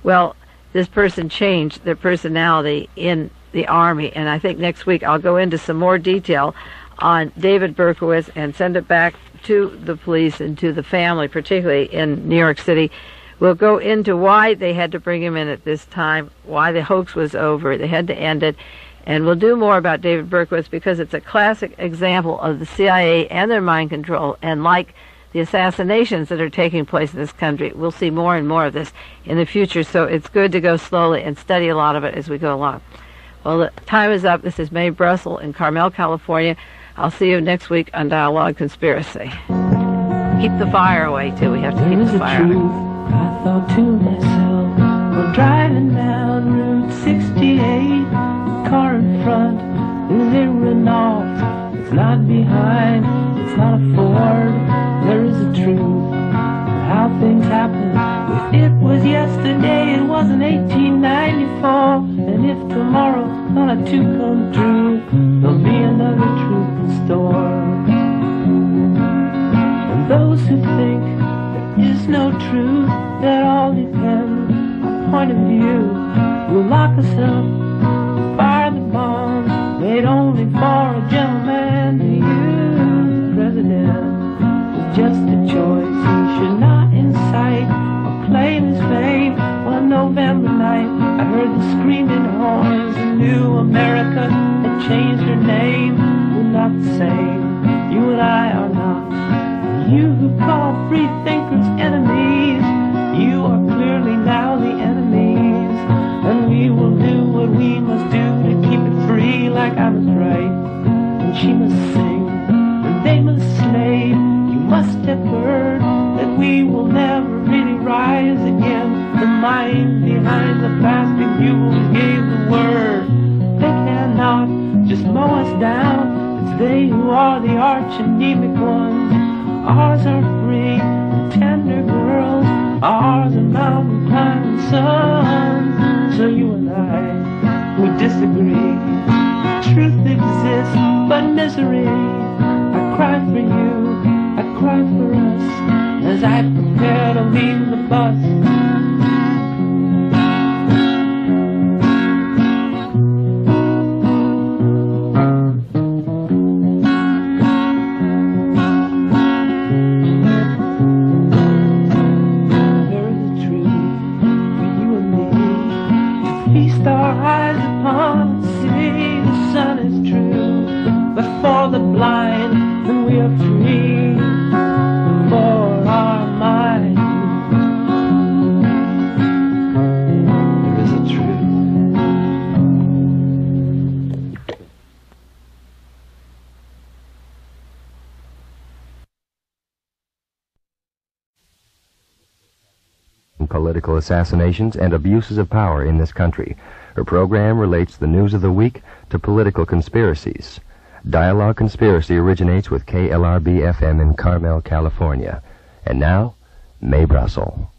Well, this person changed their personality in the Army, and I think next week I'll go into some more detail on David Berkowitz and send it back to the police and to the family, particularly in New York City. We'll go into why they had to bring him in at this time, why the hoax was over, they had to end it, and we'll do more about David Berkowitz because it's a classic example of the CIA and their mind control, and like the assassinations that are taking place in this country, we'll see more and more of this in the future, so it's good to go slowly and study a lot of it as we go along. Well, the time is up. This is Mae Brussell in Carmel, California. I'll see you next week on Dialogue Conspiracy. Keep the fire away, too. We have to keep the fire away. I thought to myself, we're driving down Route 68. The car in front is a Renault. It's not behind, it's not a Ford. There is a truth of how things happen. If it was yesterday, it wasn't 1894. And if tomorrow gonna to come true, there'll be another truth in store. And those who think there is no truth, that all depends on point of view, will lock us up, fire the bombs made only for a gentleman to use. The president is just a choice. He should not incite or claim his fame. One November night, I heard the screaming horns. A new America had changed her name. We're not the same. You and I are not. You who call free thinkers enemies, you are clearly now the enemies. And we will do what we must do to keep it free, like I was right. And she must sing, and they must slave. You must have heard that we will never really rise again. The mind behind the past, and you gave the word. They cannot just mow us down. It's they who are the arch anemic ones. Ours are free and tender girls. Ours are mountain climbing sons. So you and I, we disagree. Truth exists, but misery. I cry for you, I cry for us, as I prepare to leave the bus. Truth. behind political assassinations and abuses of power in this country. Her program relates the news of the week to political conspiracies. Dialogue Conspiracy originates with KLRB FM in Carmel, California. And now, Mae Brussell.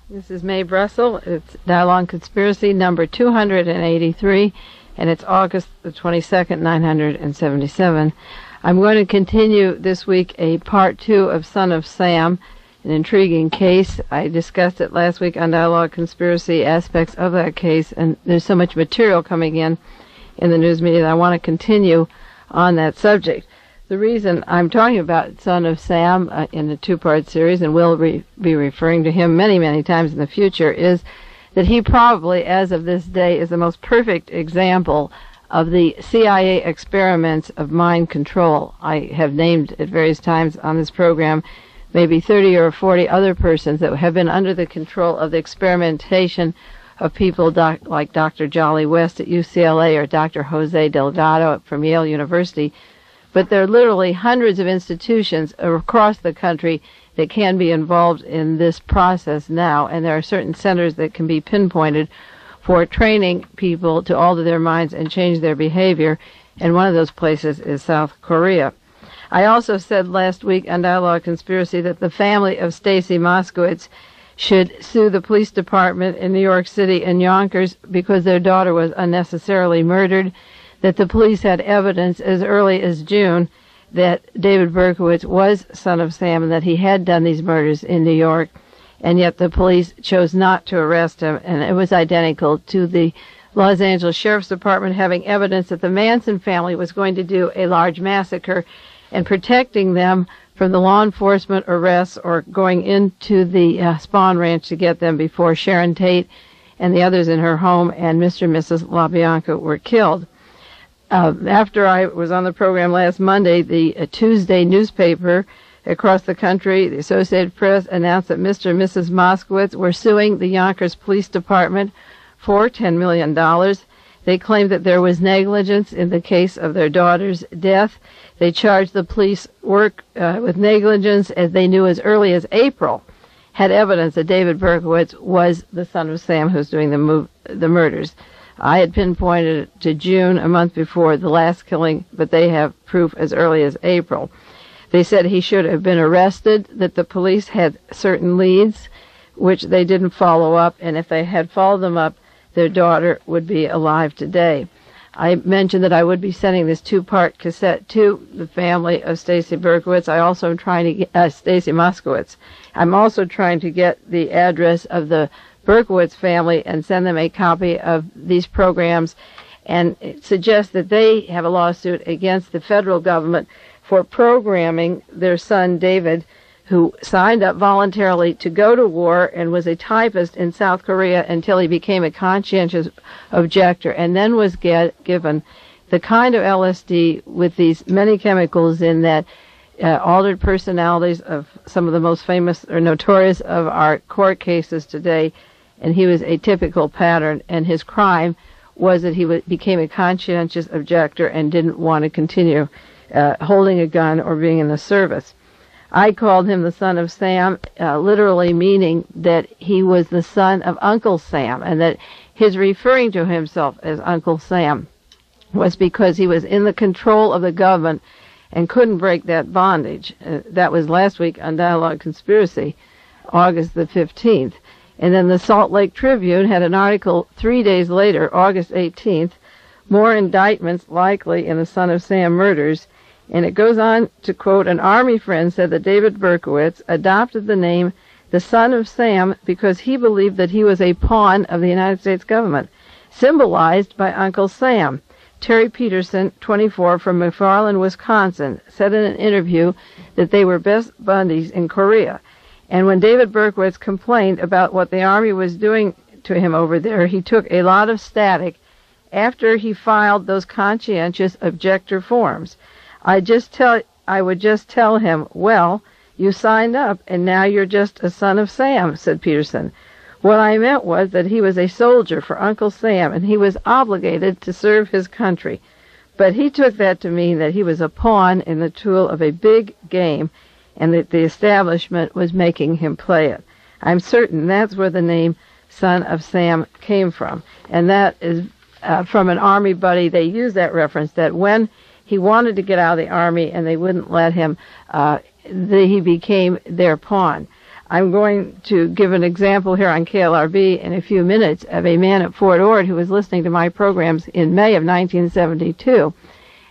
This is Mae Brussell. It's Dialogue Conspiracy number 283, and it's August the 22nd, 977. I'm going to continue this week a part 2 of Son of Sam, an intriguing case. I discussed it last week on Dialogue Conspiracy, aspects of that case, and there's so much material coming in the news media that I want to continue on that subject. The reason I'm talking about Son of Sam in a two-part series, and will be referring to him many, many times in the future, is that he probably, as of this day, is the most perfect example of the CIA experiments of mind control. I have named at various times on this program maybe 30 or 40 other persons that have been under the control of the experimentation of people like Dr. Jolly West at UCLA or Dr. Jose Delgado from Yale University. But there are literally hundreds of institutions across the country that can be involved in this process now, and there are certain centers that can be pinpointed for training people to alter their minds and change their behavior, and one of those places is South Korea. I also said last week on Dialogue Conspiracy that the family of Stacy Moskowitz should sue the police department in New York City and Yonkers because their daughter was unnecessarily murdered, that the police had evidence as early as June that David Berkowitz was Son of Sam and that he had done these murders in New York, and yet the police chose not to arrest him, and it was identical to the Los Angeles Sheriff's Department having evidence that the Manson family was going to do a large massacre and protecting them from the law enforcement arrests or going into the Spawn Ranch to get them before Sharon Tate and the others in her home and Mr. and Mrs. LaBianca were killed. After I was on the program last Monday, the Tuesday newspaper across the country, the Associated Press, announced that Mr. and Mrs. Moskowitz were suing the Yonkers Police Department for $10 million. They claimed that there was negligence in the case of their daughter's death. They charged the police work with negligence as they knew as early as April, had evidence that David Berkowitz was the Son of Sam who's doing the murders. I had pinpointed it to June, a month before the last killing, but they have proof as early as April. They said he should have been arrested, that the police had certain leads, which they didn't follow up, and if they had followed them up, their daughter would be alive today. I mentioned that I would be sending this two-part cassette to the family of Stacy Berkowitz. I also am trying to get Stacy Moskowitz. I'm also trying to get the address of the Berkowitz family and send them a copy of these programs and suggest that they have a lawsuit against the federal government for programming their son David, who signed up voluntarily to go to war and was a typist in South Korea until he became a conscientious objector and then was given the kind of LSD with these many chemicals in that altered personalities of some of the most famous or notorious of our court cases today, and he was a typical pattern, and his crime was that he became a conscientious objector and didn't want to continue holding a gun or being in the service. I called him the Son of Sam, literally meaning that he was the son of Uncle Sam, and that his referring to himself as Uncle Sam was because he was in the control of the government and couldn't break that bondage. That was last week on Dialogue Conspiracy, August the 15th. And then the Salt Lake Tribune had an article 3 days later, August 18th, more indictments likely in the Son of Sam murders. And it goes on to quote, an Army friend said that David Berkowitz adopted the name the Son of Sam because he believed that he was a pawn of the United States government, symbolized by Uncle Sam. Terry Peterson, 24, from McFarland, Wisconsin, said in an interview that they were best buddies in Korea. And when David Berkowitz complained about what the Army was doing to him over there, he took a lot of static after he filed those conscientious objector forms. I would just tell him, well, you signed up, and now you're just a Son of Sam, said Peterson. What I meant was that he was a soldier for Uncle Sam, and he was obligated to serve his country. But he took that to mean that he was a pawn in the tool of a big game, and that the establishment was making him play it. I'm certain that's where the name Son of Sam came from. And that is from an Army buddy. They use that reference that when he wanted to get out of the Army and they wouldn't let him, he became their pawn. I'm going to give an example here on KLRB in a few minutes of a man at Fort Ord who was listening to my programs in May of 1972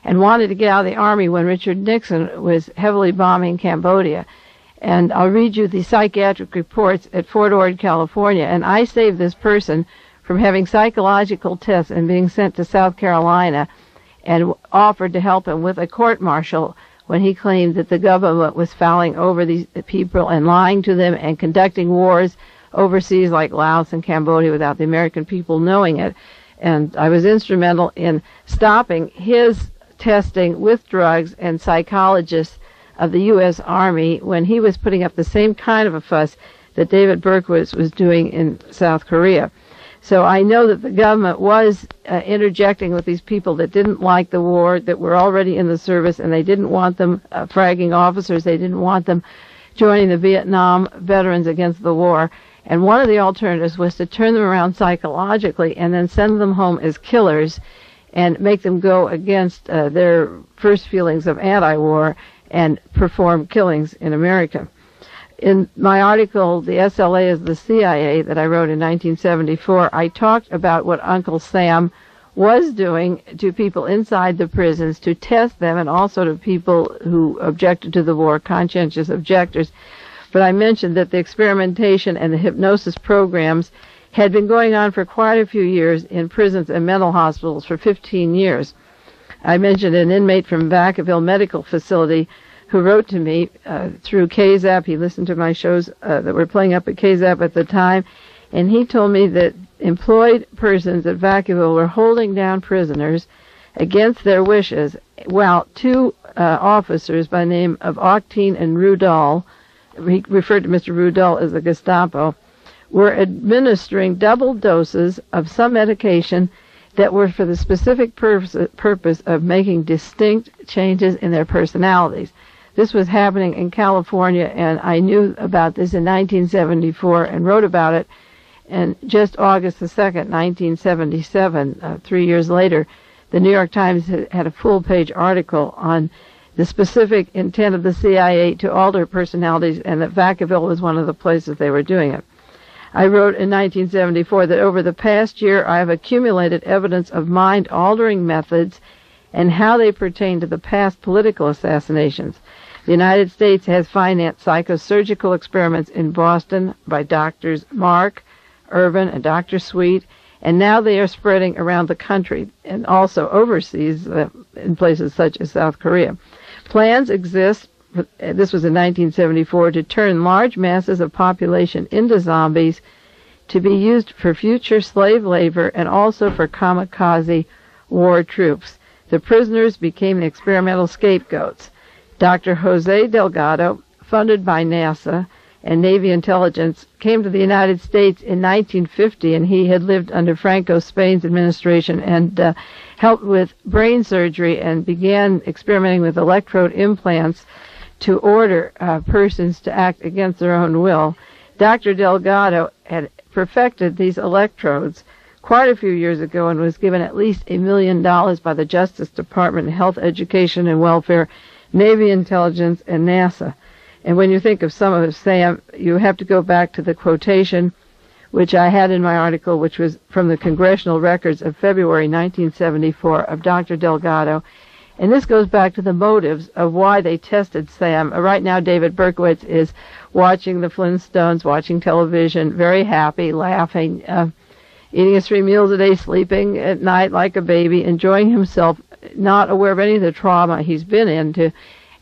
and wanted to get out of the Army when Richard Nixon was heavily bombing Cambodia. And I'll read you the psychiatric reports at Fort Ord, California. And I saved this person from having psychological tests and being sent to South Carolina, and offered to help him with a court-martial when he claimed that the government was fouling over these people and lying to them and conducting wars overseas like Laos and Cambodia without the American people knowing it. And I was instrumental in stopping his testing with drugs and psychologists of the U.S. Army when he was putting up the same kind of a fuss that David Berkowitz was doing in South Korea. So I know that the government was interjecting with these people that didn't like the war, that were already in the service, and they didn't want them fragging officers. They didn't want them joining the Vietnam veterans against the war. And one of the alternatives was to turn them around psychologically and then send them home as killers and make them go against their first feelings of anti-war and perform killings in America. In my article, The SLA is the CIA, that I wrote in 1974, I talked about what Uncle Sam was doing to people inside the prisons to test them, and also to people who objected to the war, conscientious objectors. But I mentioned that the experimentation and the hypnosis programs had been going on for quite a few years in prisons and mental hospitals for 15 years. I mentioned an inmate from Vacaville Medical Facility who wrote to me through KZAP. He listened to my shows that were playing up at KZAP at the time, and he told me that employed persons at Vacaville were holding down prisoners against their wishes, while two officers by the name of Octine and Rudol, he referred to Mr. Rudol as the Gestapo, were administering double doses of some medication that were for the specific purpose of making distinct changes in their personalities. This was happening in California, and I knew about this in 1974 and wrote about it. And just August the 2nd, 1977, 3 years later, the New York Times had a full-page article on the specific intent of the CIA to alter personalities, and that Vacaville was one of the places they were doing it. I wrote in 1974 that over the past year I have accumulated evidence of mind-altering methods and how they pertain to the past political assassinations. The United States has financed psychosurgical experiments in Boston by Doctors Mark, Irvin, and Dr. Sweet, and now they are spreading around the country and also overseas in places such as South Korea. Plans exist, this was in 1974, to turn large masses of population into zombies to be used for future slave labor and also for kamikaze war troops. The prisoners became the experimental scapegoats. Dr. Jose Delgado, funded by NASA and Navy intelligence, came to the United States in 1950, and he had lived under Franco Spain's administration and helped with brain surgery and began experimenting with electrode implants to order persons to act against their own will. Dr. Delgado had perfected these electrodes quite a few years ago and was given at least $1 million by the Justice Department, Health, Education, and Welfare, Navy intelligence, and NASA. And when you think of some of Sam, you have to go back to the quotation, which I had in my article, which was from the congressional records of February 1974 of Dr. Delgado. And this goes back to the motives of why they tested Sam. Right now, David Berkowitz is watching the Flintstones, watching television, very happy, laughing, eating his 3 meals a day, sleeping at night like a baby, enjoying himself, not aware of any of the trauma he's been into,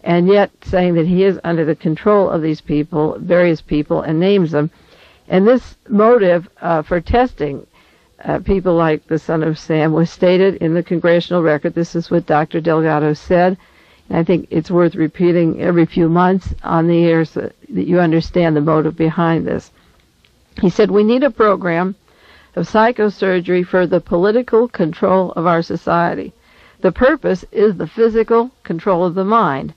and yet saying that he is under the control of these people, various people, and names them. And this motive for testing people like the Son of Sam was stated in the congressional record. This is what Dr. Delgado said, and I think it's worth repeating every few months on the air so that you understand the motive behind this. He said, "We need a program of psychosurgery for the political control of our society. The purpose is the physical control of the mind.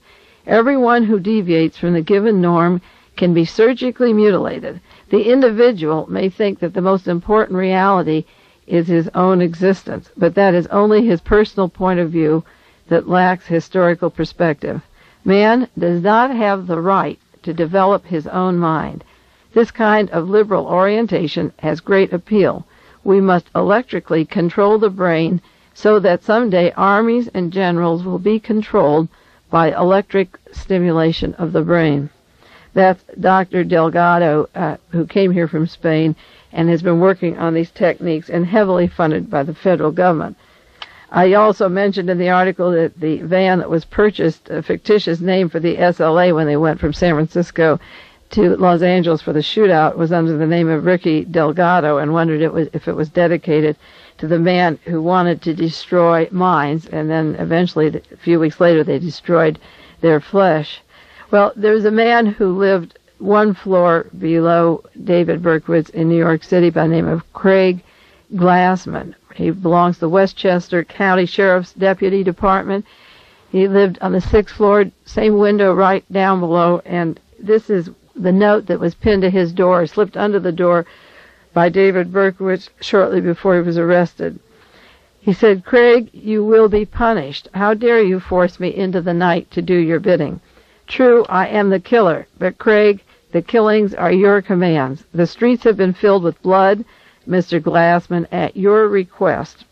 Everyone who deviates from the given norm can be surgically mutilated. The individual may think that the most important reality is his own existence, but that is only his personal point of view that lacks historical perspective. Man does not have the right to develop his own mind. This kind of liberal orientation has great appeal. We must electrically control the brain so that someday armies and generals will be controlled by electric stimulation of the brain. That's Dr. Delgado, who came here from Spain and has been working on these techniques and heavily funded by the federal government. I also mentioned in the article that the van that was purchased, a fictitious name for the SLA when they went from San Francisco to Los Angeles for the shootout, was under the name of Ricky Delgado, and wondered if it was dedicated to the man who wanted to destroy minds, and then eventually, a few weeks later, they destroyed their flesh. Well, there's a man who lived one floor below David Berkowitz in New York City by the name of Craig Glassman. He belongs to the Westchester County Sheriff's Deputy Department. He lived on the 6th floor, same window right down below, and this is the note that was pinned to his door, slipped under the door by David Berkowitz shortly before he was arrested. He said, "Craig, you will be punished. How dare you force me into the night to do your bidding? True, I am the killer, but Craig, the killings are your commands. The streets have been filled with blood, Mr. Glassman, at your request."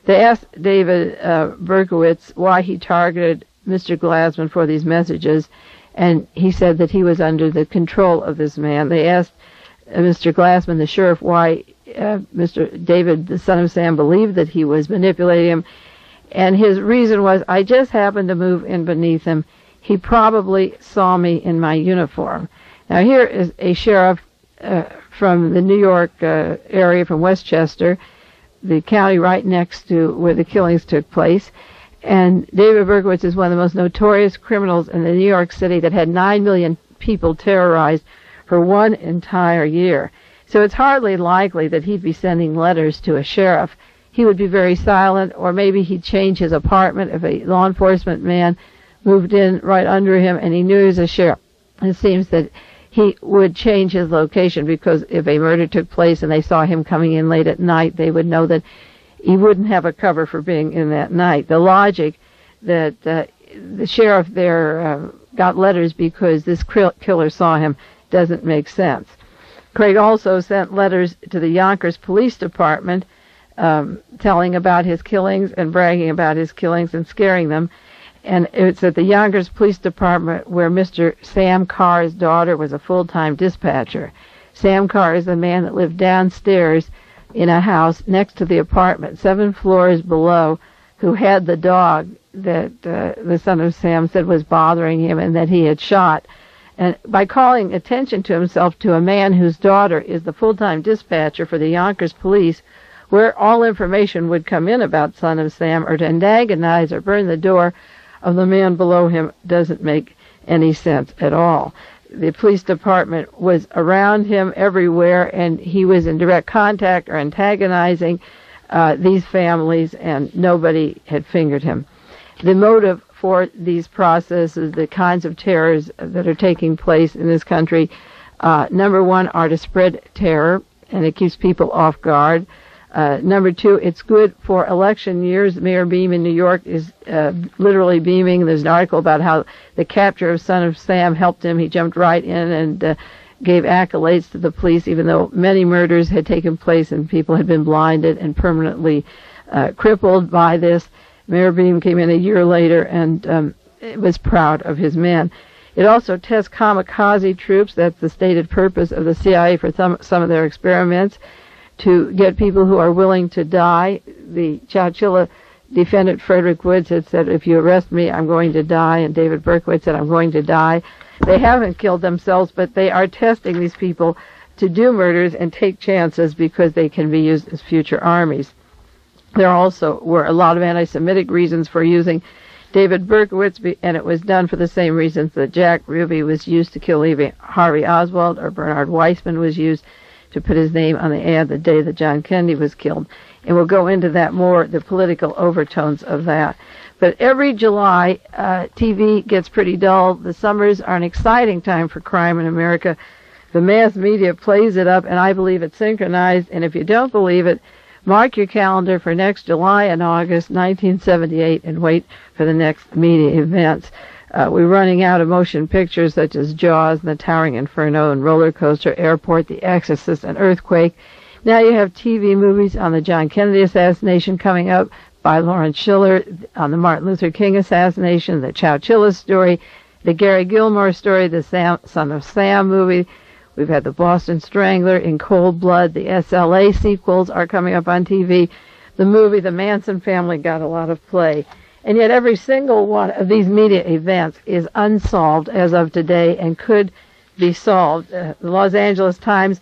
They asked David Berkowitz why he targeted Mr. Glassman for these messages, and he said that he was under the control of this man. They asked Mr. Glassman, the sheriff, why Mr. David, the son of Sam, believed that he was manipulating him, and his reason was, "I just happened to move in beneath him. He probably saw me in my uniform." Now here is a sheriff from the New York area, from Westchester, the county right next to where the killings took place. And David Berkowitz is one of the most notorious criminals in the New York City that had 9 million people terrorized for one entire year. So it's hardly likely that he'd be sending letters to a sheriff. He would be very silent, or maybe he'd change his apartment if a law enforcement man moved in right under him and he knew he was a sheriff. It seems that he would change his location, because if a murder took place and they saw him coming in late at night, they would know that he wouldn't have a cover for being in that night. The logic that the sheriff there got letters because this killer saw him doesn't make sense. Craig also sent letters to the Yonkers Police Department telling about his killings and bragging about his killings and scaring them. And it's at the Yonkers Police Department where Mr. Sam Carr's daughter was a full-time dispatcher. Sam Carr is the man that lived downstairs in a house next to the apartment, 7 floors below, who had the dog that the son of Sam said was bothering him and that he had shot. And by calling attention to himself to a man whose daughter is the full-time dispatcher for the Yonkers Police, where all information would come in about son of Sam, or to antagonize or burn the door of the man below him, doesn't make any sense at all. The police department was around him everywhere, and he was in direct contact or antagonizing these families, and nobody had fingered him. The motive for these processes, the kinds of terrors that are taking place in this country, number one, are to spread terror, and it keeps people off guard. Number two, it's good for election years. Mayor Beam in New York is literally beaming. There's an article about how the capture of son of Sam helped him. He jumped right in and gave accolades to the police, even though many murders had taken place and people had been blinded and permanently crippled by this. Mayor Beam came in a year later and was proud of his men. It also tests kamikaze troops. That's the stated purpose of the CIA for some of their experiments, to get people who are willing to die. The Chowchilla defendant Frederick Woods had said, "If you arrest me, I'm going to die," and David Berkowitz said, "I'm going to die." They haven't killed themselves, but they are testing these people to do murders and take chances because they can be used as future armies. There also were a lot of anti-Semitic reasons for using David Berkowitz, and it was done for the same reasons that Jack Ruby was used to kill Harvey Oswald, or Bernard Weissman was used to put his name on the ad the day that John Kennedy was killed. And we'll go into that more, the political overtones of that. But every July, TV gets pretty dull. The summers are an exciting time for crime in America. The mass media plays it up, and I believe it's synchronized. And if you don't believe it, mark your calendar for next July and August 1978 and wait for the next media events. We're running out of motion pictures such as Jaws and The Towering Inferno and Roller Coaster, Airport, The Exorcist, and Earthquake. Now you have TV movies on the John Kennedy assassination coming up by Lawrence Schiller, on the Martin Luther King assassination, the Chowchilla story, the Gary Gilmore story, the Son of Sam movie. We've had the Boston Strangler, In Cold Blood. The SLA sequels are coming up on TV. The movie The Manson Family got a lot of play. And yet every single one of these media events is unsolved as of today and could be solved. The Los Angeles Times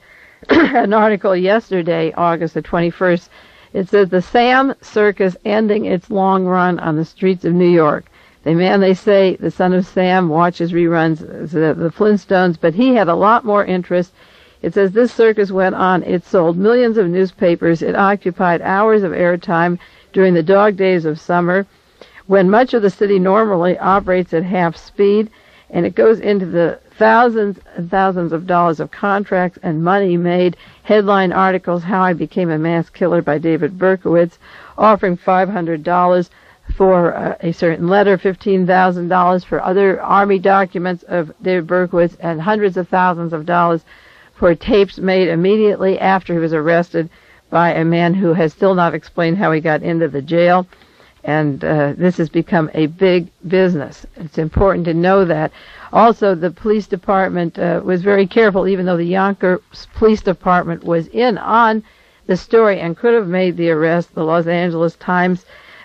had an article yesterday, August the 21st. It says, the Sam circus ending its long run on the streets of New York. The man, they say, the son of Sam, watches reruns of the Flintstones, but he had a lot more interest. It says this circus went on. It sold millions of newspapers. It occupied hours of airtime during the dog days of summer, when much of the city normally operates at half speed, and it goes into the thousands and thousands of dollars of contracts and money made. Headline articles, How I Became a Mass Killer by David Berkowitz, offering $500 for a certain letter, $15,000 for other Army documents of David Berkowitz, and hundreds of thousands of dollars for tapes made immediately after he was arrested by a man who has still not explained how he got into the jail. And this has become a big business. It's important to know that. Also, the police department was very careful, even though the Yonkers Police Department was in on the story and could have made the arrest. The Los Angeles Times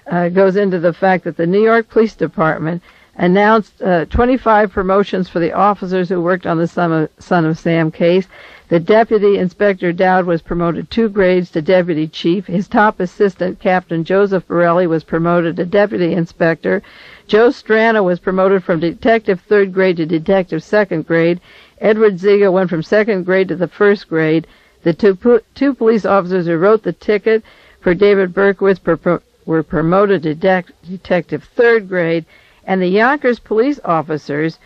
goes into the fact that the New York Police Department announced 25 promotions for the officers who worked on the Son of Sam case. The Deputy Inspector Dowd was promoted 2 grades to Deputy Chief. His top assistant, Captain Joseph Borelli, was promoted to Deputy Inspector. Joe Strana was promoted from Detective 3rd grade to Detective 2nd grade. Edward Ziga went from 2nd grade to the 1st grade. The two police officers who wrote the ticket for David Berkowitz were promoted to Detective 3rd grade. And the Yonkers police officers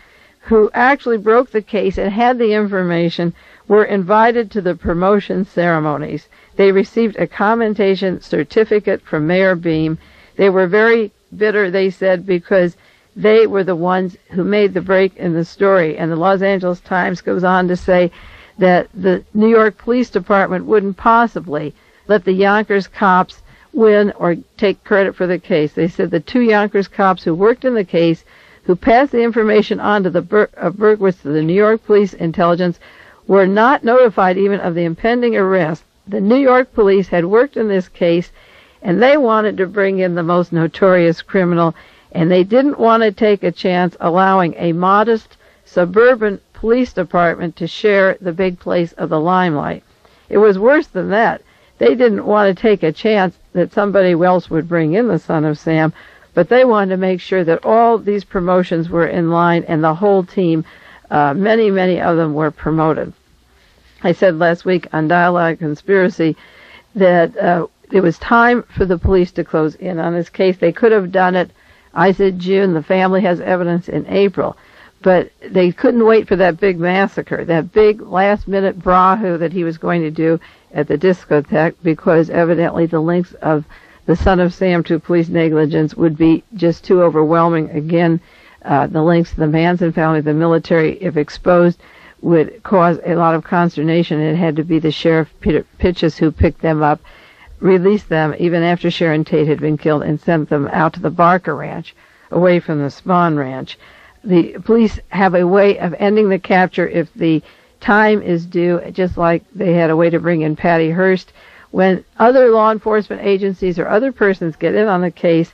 who actually broke the case and had the information were invited to the promotion ceremonies. They received a commendation certificate from Mayor Beam. They were very bitter, they said, because they were the ones who made the break in the story. And the Los Angeles Times goes on to say that the New York Police Department wouldn't possibly let the Yonkers cops win or take credit for the case. They said the 2 Yonkers cops who worked in the case, who passed the information on to the Berkowitz to the New York Police Intelligence, were not notified even of the impending arrest. The New York police had worked in this case, and they wanted to bring in the most notorious criminal, and they didn't want to take a chance allowing a modest suburban police department to share the big place of the limelight. It was worse than that. They didn't want to take a chance that somebody else would bring in the Son of Sam, but they wanted to make sure that all these promotions were in line, and the whole team, many of them, were promoted. I said last week on Dialogue Conspiracy that it was time for the police to close in on this case. They could have done it, I said June, the family has evidence, in April. But they couldn't wait for that big massacre, that big last-minute brahu that he was going to do at the discotheque, because evidently the links of the Son of Sam to police negligence would be just too overwhelming. Again, the links to the Manson family, the military, if exposed, would cause a lot of consternation. It had to be the Sheriff Peter Pitches who picked them up, released them even after Sharon Tate had been killed, and sent them out to the Barker Ranch, away from the Spahn Ranch. The police have a way of ending the capture if the time is due, just like they had a way to bring in Patty Hearst. When other law enforcement agencies or other persons get in on the case,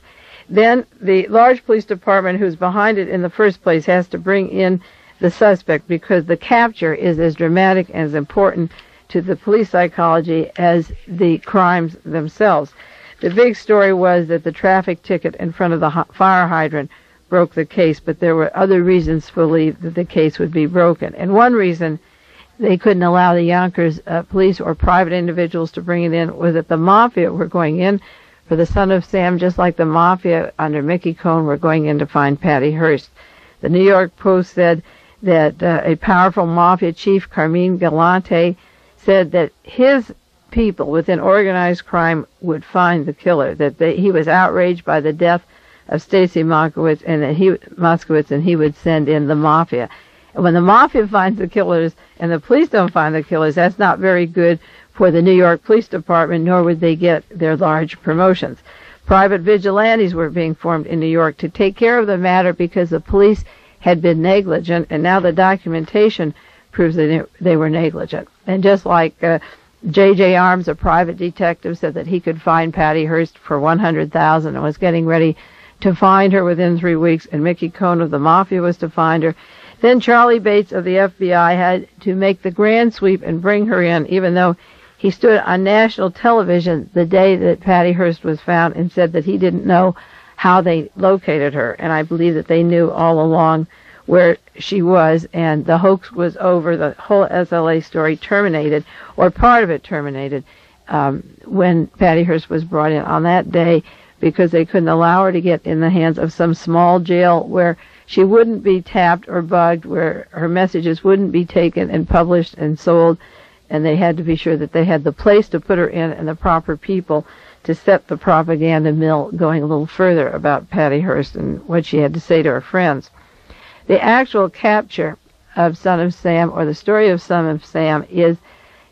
then the large police department who's behind it in the first place has to bring in the suspect, because the capture is as dramatic and as important to the police psychology as the crimes themselves. The big story was that the traffic ticket in front of the fire hydrant broke the case, but there were other reasons to believe that the case would be broken. And one reason they couldn't allow the Yonkers police or private individuals to bring it in was that the mafia were going in for the Son of Sam, just like the Mafia under Mickey Cohn were going in to find Patty Hearst. The New York Post said that a powerful Mafia chief, Carmine Galante, said that his people within organized crime would find the killer, that he was outraged by the death of Stacy Moskowitz, and he would send in the Mafia. And when the Mafia finds the killers and the police don't find the killers, that's not very good for the New York Police Department, nor would they get their large promotions. Private vigilantes were being formed in New York to take care of the matter because the police had been negligent, and now the documentation proves that they were negligent. And just like J.J. Arms, a private detective, said that he could find Patty Hearst for $100,000 and was getting ready to find her within 3 weeks, and Mickey Cohn of the Mafia was to find her. Then Charlie Bates of the FBI had to make the grand sweep and bring her in, even though he stood on national television the day that Patty Hearst was found and said that he didn't know how they located her. And I believe that they knew all along where she was, and the hoax was over. The whole SLA story terminated, or part of it terminated, when Patty Hearst was brought in on that day, because they couldn't allow her to get in the hands of some small jail where she wouldn't be tapped or bugged, where her messages wouldn't be taken and published and sold, and they had to be sure that they had the place to put her in and the proper people to set the propaganda mill going a little further about Patty Hearst and what she had to say to her friends. The actual capture of Son of Sam, or the story of Son of Sam,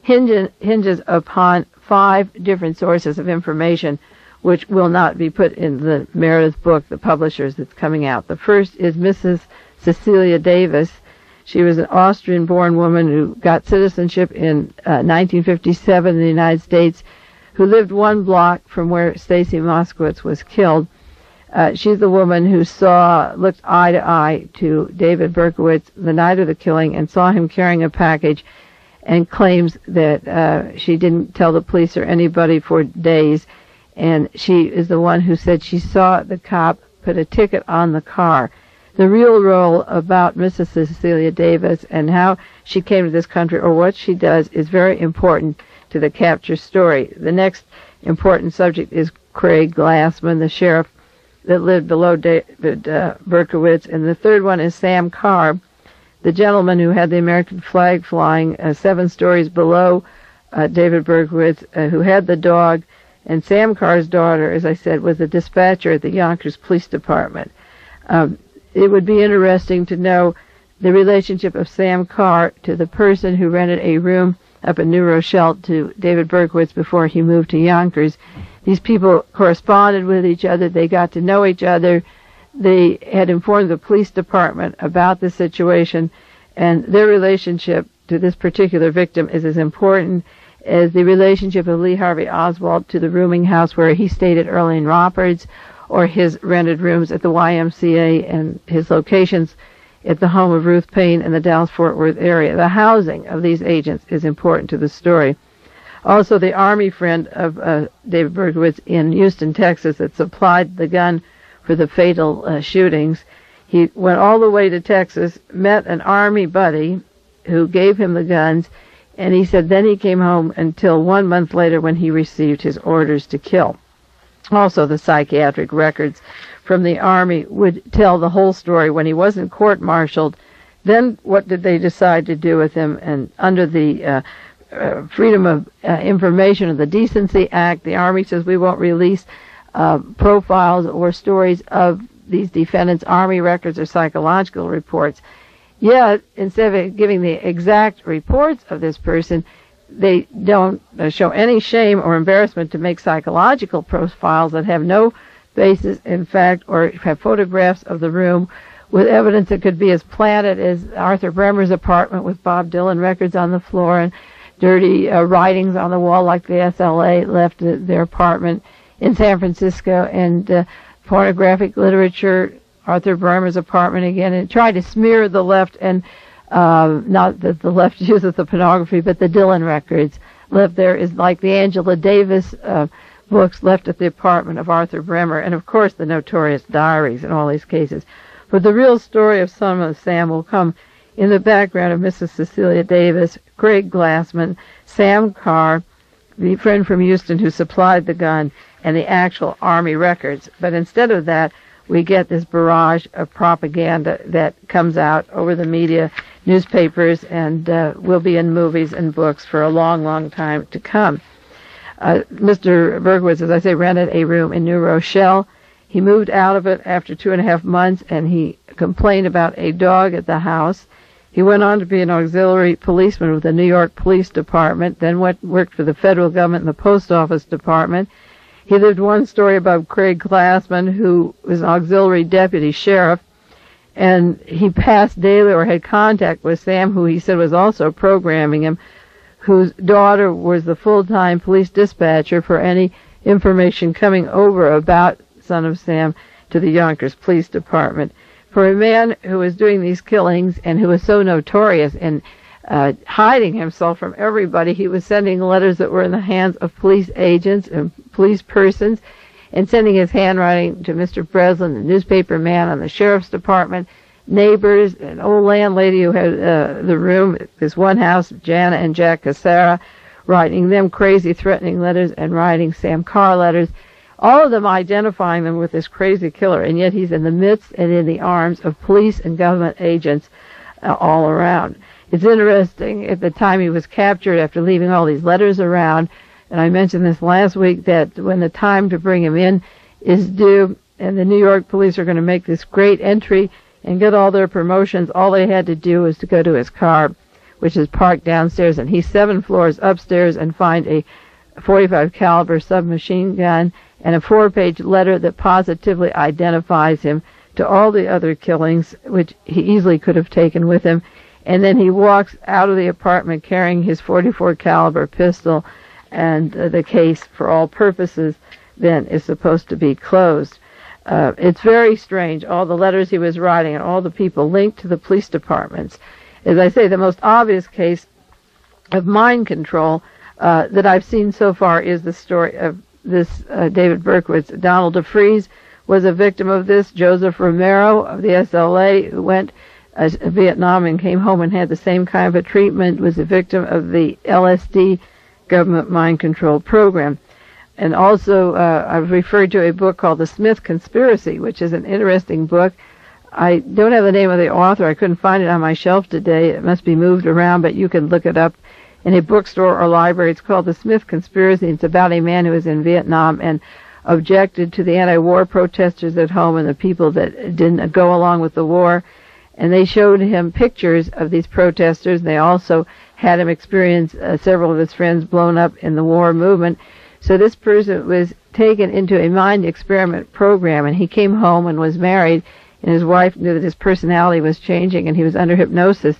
hinges upon 5 different sources of information, which will not be put in the Meredith book, the publishers, that's coming out. The first is Mrs. Cecilia Davis. She was an Austrian-born woman who got citizenship in 1957 in the United States, who lived 1 block from where Stacy Moskowitz was killed. She's the woman who looked eye to eye to David Berkowitz the night of the killing and saw him carrying a package, and claims that she didn't tell the police or anybody for days. And she is the one who said she saw the cop put a ticket on the car. The real role about Mrs. Cecilia Davis and how she came to this country, or what she does, is very important to the capture story. The next important subject is Craig Glassman, the sheriff that lived below David Berkowitz. And the third one is Sam Carr, the gentleman who had the American flag flying 7 stories below David Berkowitz, who had the dog. And Sam Carr's daughter, as I said, was a dispatcher at the Yonkers Police Department. It would be interesting to know the relationship of Sam Carr to the person who rented a room up in New Rochelle to David Berkowitz before he moved to Yonkers. These people corresponded with each other. They got to know each other. They had informed the police department about the situation, and their relationship to this particular victim is as important as the relationship of Lee Harvey Oswald to the rooming house where he stayed at Earlene Roberts, or his rented rooms at the YMCA, and his locations at the home of Ruth Payne in the Dallas-Fort Worth area. The housing of these agents is important to the story. Also, the Army friend of David Berkowitz in Houston, Texas, that supplied the gun for the fatal shootings, he went all the way to Texas, met an Army buddy who gave him the guns, and he said then he came home until 1 month later when he received his orders to kill. Also, the psychiatric records from the Army would tell the whole story. When he wasn't court-martialed, then what did they decide to do with him? And under the Freedom of Information of the Decency Act, the Army says we won't release profiles or stories of these defendants' Army records or psychological reports. Yet, instead of giving the exact reports of this person, they don't show any shame or embarrassment to make psychological profiles that have no basis in fact, or have photographs of the room with evidence that could be as planted as Arthur Bremer's apartment with Bob Dylan records on the floor and dirty writings on the wall like the SLA left their apartment in San Francisco, and pornographic literature, Arthur Bremer's apartment again, and tried to smear the left, and not that the left uses the pornography, but the Dylan records left there is like the Angela Davis books left at the apartment of Arthur Bremer, and of course the notorious diaries in all these cases. But the real story of Son of Sam will come in the background of Mrs. Cecilia Davis, Craig Glassman, Sam Carr, the friend from Houston who supplied the gun, and the actual Army records. But instead of that, we get this barrage of propaganda that comes out over the media, newspapers, and will be in movies and books for a long, long time to come. Mr. Berkowitz, as I say, rented a room in New Rochelle. He moved out of it after 2.5 months, and he complained about a dog at the house. He went on to be an auxiliary policeman with the New York Police Department, then worked for the federal government in the Post Office Department. He lived one story above Craig Glassman, who was an auxiliary deputy sheriff, and he passed daily or had contact with Sam, who he said was also programming him, whose daughter was the full-time police dispatcher for any information coming over about Son of Sam to the Yonkers Police Department. For a man who was doing these killings and who was so notorious in hiding himself from everybody, he was sending letters that were in the hands of police agents and police persons, and sending his handwriting to Mr. Breslin, the newspaper man on the sheriff's department, neighbors, an old landlady who had the room, this one house, Jana and Jack Cassara, writing them crazy, threatening letters, and writing Sam Carr letters, all of them identifying them with this crazy killer, and yet he's in the midst and in the arms of police and government agents all around. It's interesting, at the time he was captured, after leaving all these letters around, and I mentioned this last week, that when the time to bring him in is due, and the New York police are going to make this great entry and get all their promotions, all they had to do was to go to his car, which is parked downstairs, and he's 7 floors upstairs, and find a .45 caliber submachine gun and a 4-page letter that positively identifies him to all the other killings, which he easily could have taken with him. And then he walks out of the apartment carrying his .44 caliber pistol, and the case, for all purposes, then is supposed to be closed. It's very strange, all the letters he was writing and all the people linked to the police departments. As I say, the most obvious case of mind control that I've seen so far is the story of this David Berkowitz. Donald DeFries was a victim of this. Joseph Romero of the SLA, who went to Vietnam and came home and had the same kind of a treatment, was a victim of the LSD government mind control program. And also, I've referred to a book called The Smith Conspiracy, which is an interesting book. I don't have the name of the author. I couldn't find it on my shelf today. It must be moved around, but you can look it up in a bookstore or library. It's called The Smith Conspiracy. It's about a man who was in Vietnam and objected to the anti-war protesters at home and the people that didn't go along with the war. And they showed him pictures of these protesters. They also had him experience several of his friends blown up in the war movement. So this person was taken into a mind experiment program, and he came home and was married, and his wife knew that his personality was changing, and he was under hypnosis.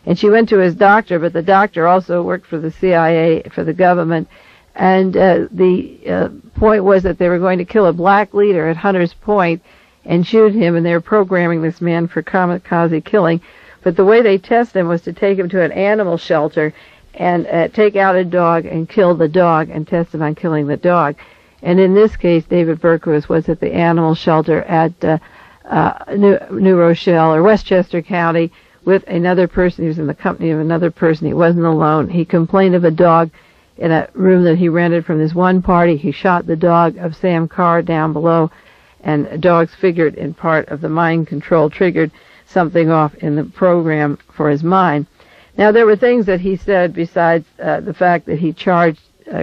And she went to his doctor, but the doctor also worked for the CIA, for the government, and the point was that they were going to kill a black leader at Hunter's Point and shoot him, and they were programming this man for kamikaze killing. But the way they tested him was to take him to an animal shelter and take out a dog and kill the dog and test him on killing the dog. And in this case, David Berkowitz was at the animal shelter at New Rochelle or Westchester County with another person. He was in the company of another person. He wasn't alone. He complained of a dog in a room that he rented from this one party. He shot the dog of Sam Carr down below, and dogs figured in part of the mind control, triggered something off in the program for his mind. Now, there were things that he said besides the fact that he charged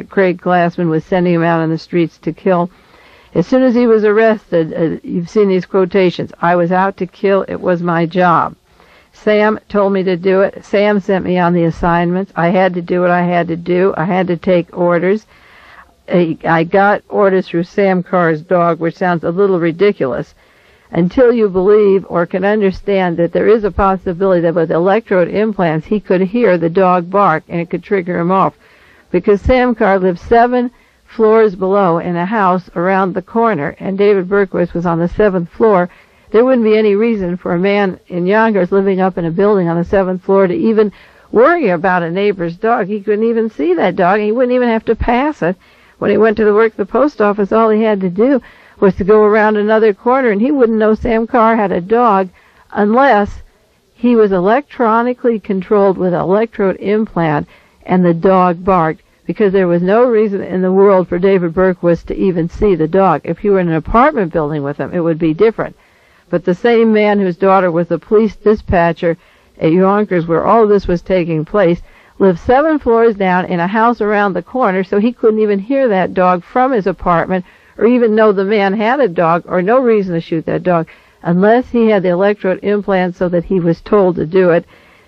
Craig Glassman with sending him out on the streets to kill. As soon as he was arrested, you've seen these quotations, "I was out to kill, it was my job. Sam told me to do it. Sam sent me on the assignments. I had to do what I had to do. I had to take orders. I got orders through Sam Carr's dog," which sounds a little ridiculous, until you believe or can understand that there is a possibility that with electrode implants he could hear the dog bark and it could trigger him off. Because Sam Carr lived 7 floors below in a house around the corner, and David Berkowitz was on the 7th floor, there wouldn't be any reason for a man in Yonkers living up in a building on the 7th floor to even worry about a neighbor's dog. He couldn't even see that dog, and he wouldn't even have to pass it. When he went to work at the post office, all he had to do was to go around another corner, and he wouldn't know Sam Carr had a dog unless he was electronically controlled with an electrode implant and the dog barked because there was no reason in the world for David Berkowitz to even see the dog. If he were in an apartment building with him, it would be different. But the same man whose daughter was a police dispatcher at Yonkers, where all this was taking place, lived 7 floors down in a house around the corner, so he couldn't even hear that dog from his apartment or even know the man had a dog, or no reason to shoot that dog unless he had the electrode implant so that he was told to do it,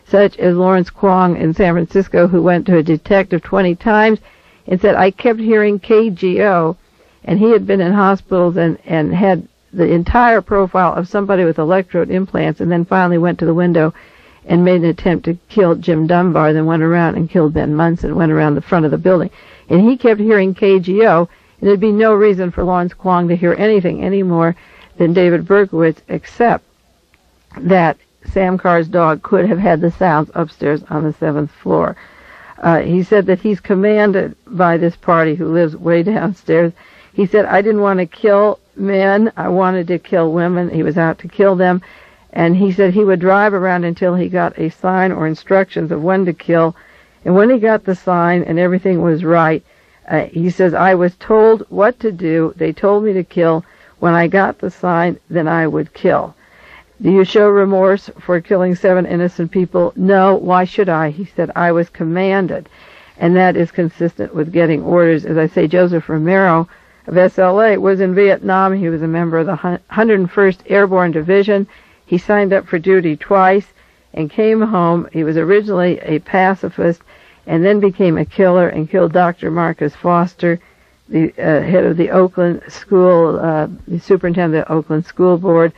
such as Lawrence Kwong in San Francisco, who went to a detective 20 times and said, I kept hearing KGO, and he had been in hospitals and had the entire profile of somebody with electrode implants, and then finally went to the window and made an attempt to kill Jim Dunbar, then went around and killed Ben Munson, went around the front of the building. And he kept hearing KGO, and there'd be no reason for Lawrence Kwong to hear anything any more than David Berkowitz, except that Sam Carr's dog could have had the sounds upstairs on the 7th floor. He said that he's commanded by this party who lives way downstairs. He said, I didn't want to kill men, I wanted to kill women. He was out to kill them. And he said he would drive around until he got a sign or instructions of when to kill. And when he got the sign and everything was right, he says, I was told what to do. They told me to kill. When I got the sign, then I would kill. Do you show remorse for killing 7 innocent people? No. Why should I? He said, I was commanded. And that is consistent with getting orders. As I say, Joseph Romero of SLA was in Vietnam. He was a member of the 101st Airborne Division. He signed up for duty twice and came home. He was originally a pacifist and then became a killer and killed Dr. Marcus Foster, the head of the Oakland School, the superintendent of the Oakland School Board.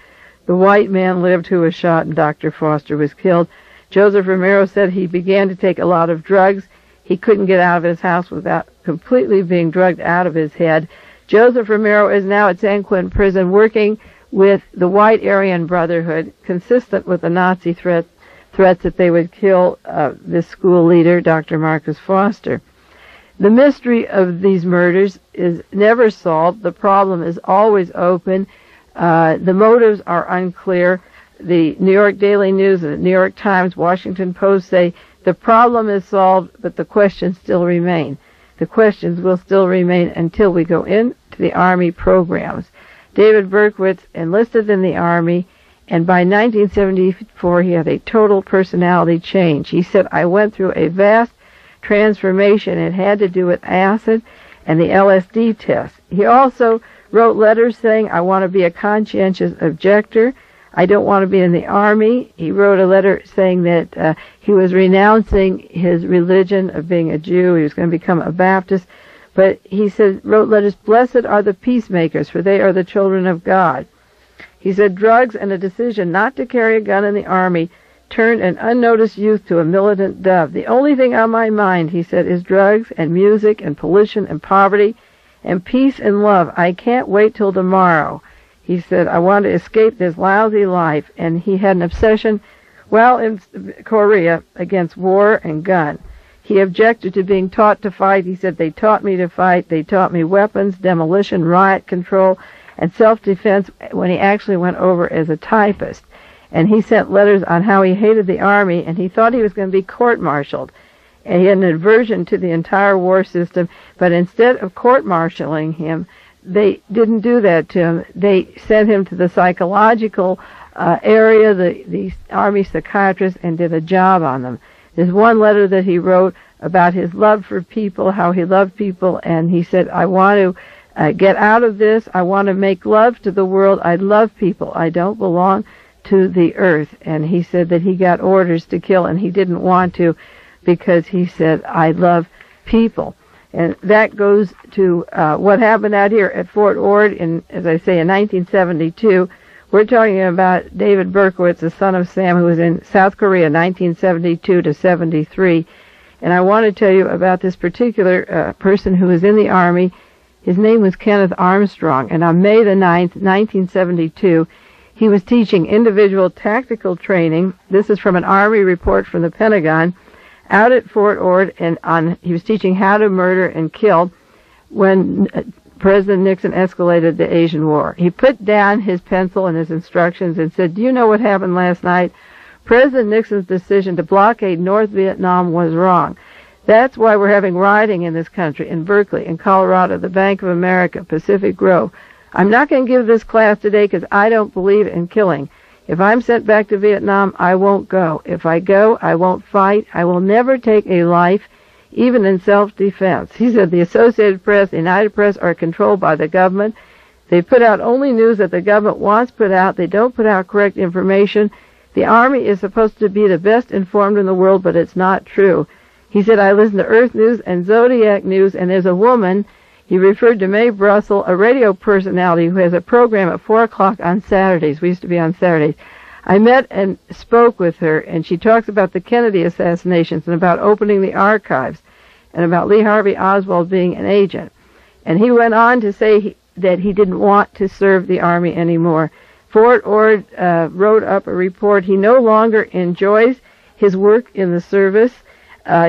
The white man lived who was shot, and Dr. Foster was killed. Joseph Romero said he began to take a lot of drugs. He couldn't get out of his house without completely being drugged out of his head. Joseph Romero is now at San Quentin Prison working with the White Aryan Brotherhood, consistent with the Nazi threats that they would kill this school leader, Dr. Marcus Foster. The mystery of these murders is never solved. The problem is always open. The motives are unclear. The New York Daily News, the New York Times, Washington Post say the problem is solved, but the questions still remain. The questions will still remain until we go into the Army programs. David Berkowitz enlisted in the Army, and by 1974 he had a total personality change. He said, I went through a vast transformation. It had to do with acid and the LSD test. He also wrote letters saying, I want to be a conscientious objector. I don't want to be in the Army. He wrote a letter saying that he was renouncing his religion of being a Jew. He was going to become a Baptist. But he said, wrote letters, blessed are the peacemakers, for they are the children of God. He said, drugs and a decision not to carry a gun in the Army turned an unnoticed youth to a militant dove. The only thing on my mind, he said, is drugs and music and pollution and poverty and peace and love. I can't wait till tomorrow. He said, I want to escape this lousy life. And he had an obsession while in Korea against war and gun. He objected to being taught to fight. He said, they taught me to fight. They taught me weapons, demolition, riot control, and self-defense when he actually went over as a typist. And he sent letters on how he hated the Army, and he thought he was going to be court-martialed. And he had an aversion to the entire war system, but instead of court-martialing him, they didn't do that to him. They sent him to the psychological area, the Army psychiatrist, and did a job on them. There's one letter that he wrote about his love for people, how he loved people, and he said, I want to get out of this. I want to make love to the world. I love people. I don't belong to the earth. And he said that he got orders to kill, and he didn't want to because he said, I love people. And that goes to what happened out here at Fort Ord in, as I say, in 1972. We're talking about David Berkowitz, the son of Sam, who was in South Korea 1972 to 73. And I want to tell you about this particular person who was in the Army. His name was Kenneth Armstrong. And on May the 9th, 1972, he was teaching individual tactical training. This is from an Army report from the Pentagon, out at Fort Ord, and he was teaching how to murder and kill when President Nixon escalated the Asian War. He put down his pencil and his instructions and said, do you know what happened last night? President Nixon's decision to blockade North Vietnam was wrong. That's why we're having rioting in this country, in Berkeley, in Colorado, the Bank of America, Pacific Grove. I'm not going to give this class today because I don't believe in killing. If I'm sent back to Vietnam, I won't go. If I go, I won't fight. I will never take a life, even in self-defense. He said the Associated Press, the United Press are controlled by the government. They put out only news that the government wants put out. They don't put out correct information. The Army is supposed to be the best informed in the world, but it's not true. He said, I listen to Earth News and Zodiac News, and there's a woman, he referred to Mae Brussell, a radio personality who has a program at 4 o'clock on Saturdays. We used to be on Saturdays. I met and spoke with her, and she talks about the Kennedy assassinations and about opening the archives and about Lee Harvey Oswald being an agent. And he went on to say that he didn't want to serve the Army anymore. Fort Ord wrote up a report. He no longer enjoys his work in the service.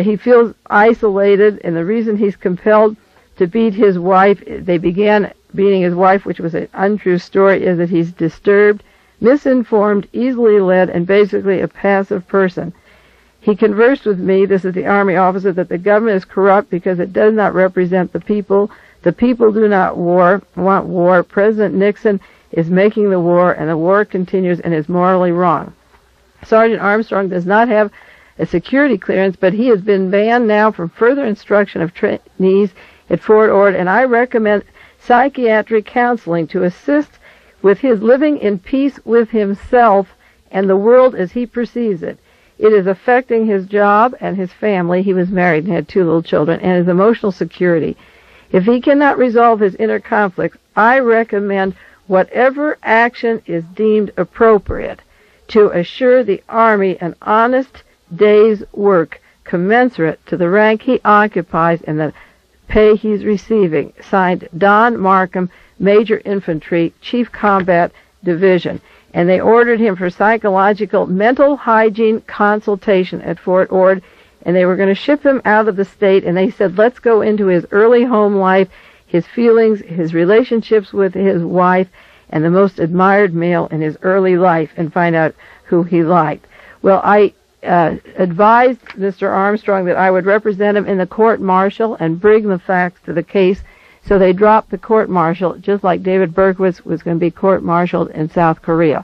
He feels isolated, and the reason he's compelled to beat his wife, they began beating his wife, which was an untrue story, is that he's disturbed, misinformed, easily led, and basically a passive person. He conversed with me, this is the Army officer, that the government is corrupt because it does not represent the people. The people do not want war. President Nixon is making the war, and the war continues and is morally wrong. Sergeant Armstrong does not have a security clearance, but he has been banned now from further instruction of trainees at Fort Ord, and I recommend psychiatric counseling to assist with his living in peace with himself and the world as he perceives it. It is affecting his job and his family. He was married and had 2 little children, and his emotional security. If he cannot resolve his inner conflicts, I recommend whatever action is deemed appropriate to assure the Army an honest day's work commensurate to the rank he occupies and the pay he's receiving. Signed, Don Markham, Major Infantry, Chief Combat Division. And they ordered him for psychological mental hygiene consultation at Fort Ord, and they were going to ship him out of the state, and they said, let's go into his early home life, his feelings, his relationships with his wife, and the most admired male in his early life, and find out who he liked. Well, I advised Mr. Armstrong that I would represent him in the court-martial and bring the facts to the case, so they dropped the court-martial, just like David Berkowitz was going to be court-martialed in South Korea.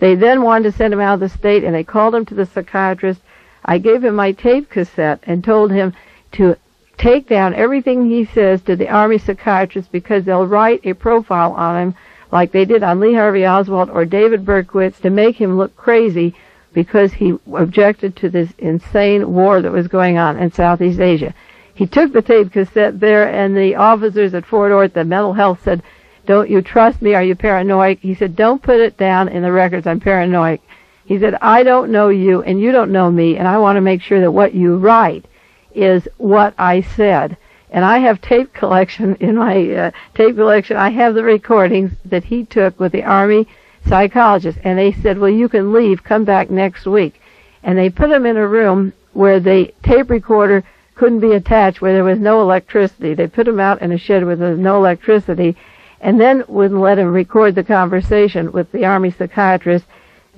They then wanted to send him out of the state, and they called him to the psychiatrist. I gave him my tape cassette and told him to take down everything he says to the Army psychiatrist, because they'll write a profile on him like they did on Lee Harvey Oswald or David Berkowitz to make him look crazy because he objected to this insane war that was going on in Southeast Asia. He took the tape cassette there, and the officers at Fort Ord, the mental health, said, don't you trust me? Are you paranoid? He said, don't put it down in the records. I'm paranoid. He said, I don't know you, and you don't know me, and I want to make sure that what you write is what I said. And I have tape collection in my tape collection. I have the recordings that he took with the Army psychologist, and they said, well, you can leave, come back next week. And they put him in a room where the tape recorder couldn't be attached, where there was no electricity. They put him out in a shed where there was no electricity, and then wouldn't let him record the conversation with the Army psychiatrist,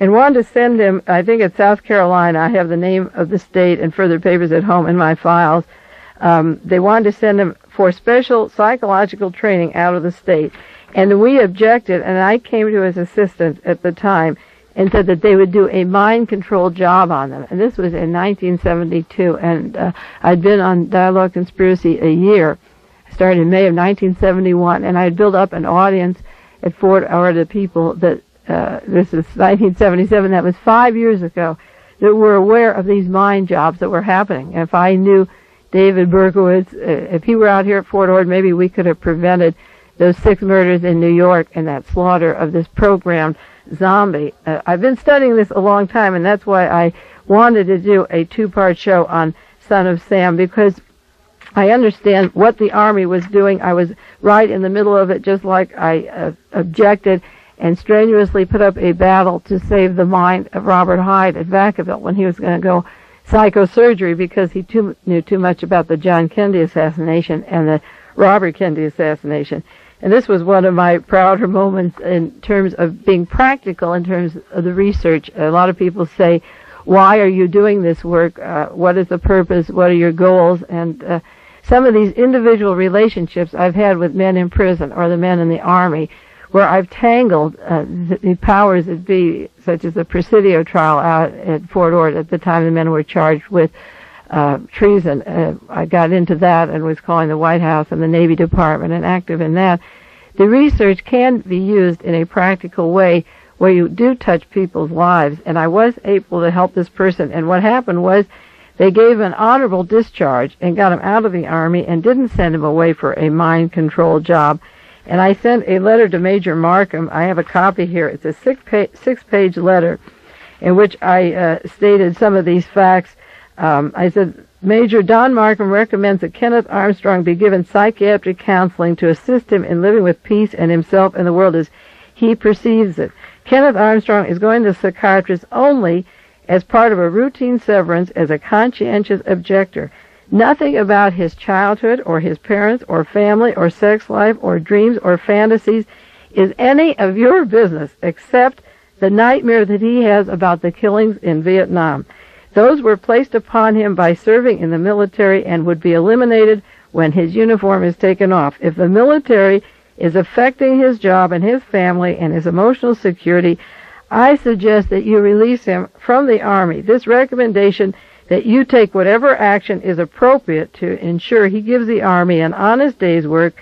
and wanted to send him, I think it's South Carolina. I have the name of the state and further papers at home in my files. They wanted to send him for special psychological training out of the state. And we objected, and I came to his assistant at the time and said that they would do a mind control job on them. And this was in 1972, and I'd been on Dialogue Conspiracy a year. I started in May of 1971, and I had built up an audience at Fort Ord of people that, this is 1977, that was 5 years ago, that were aware of these mind jobs that were happening. And if I knew David Berkowitz, if he were out here at Fort Ord, maybe we could have prevented those 6 murders in New York and that slaughter of this programmed zombie. I've been studying this a long time, and that's why I wanted to do a 2-part show on Son of Sam, because I understand what the Army was doing. I was right in the middle of it, just like I objected and strenuously put up a battle to save the mind of Robert Hyde at Vacaville when he was going to go psychosurgery because he knew too much about the John Kennedy assassination and the Robert Kennedy assassination. And this was one of my prouder moments in terms of being practical in terms of the research. A lot of people say, why are you doing this work? What is the purpose? What are your goals? And some of these individual relationships I've had with men in prison or the men in the Army, where I've tangled the powers that be, such as the Presidio trial out at Fort Ord at the time the men were charged with treason. I got into that and was calling the White House and the Navy Department and active in that. The research can be used in a practical way where you do touch people's lives, and I was able to help this person. And what happened was they gave an honorable discharge and got him out of the Army and didn't send him away for a mind control job. And I sent a letter to Major Markham. I have a copy here. It's a six-page letter in which I stated some of these facts. I said, Major Don Markham recommends that Kenneth Armstrong be given psychiatric counseling to assist him in living with peace and himself and the world as he perceives it. Kenneth Armstrong is going to a psychiatrist only as part of a routine severance as a conscientious objector. Nothing about his childhood or his parents or family or sex life or dreams or fantasies is any of your business except the nightmare that he has about the killings in Vietnam. Those were placed upon him by serving in the military and would be eliminated when his uniform is taken off. If the military is affecting his job and his family and his emotional security, I suggest that you release him from the Army. This recommendation that you take whatever action is appropriate to ensure he gives the Army an honest day's work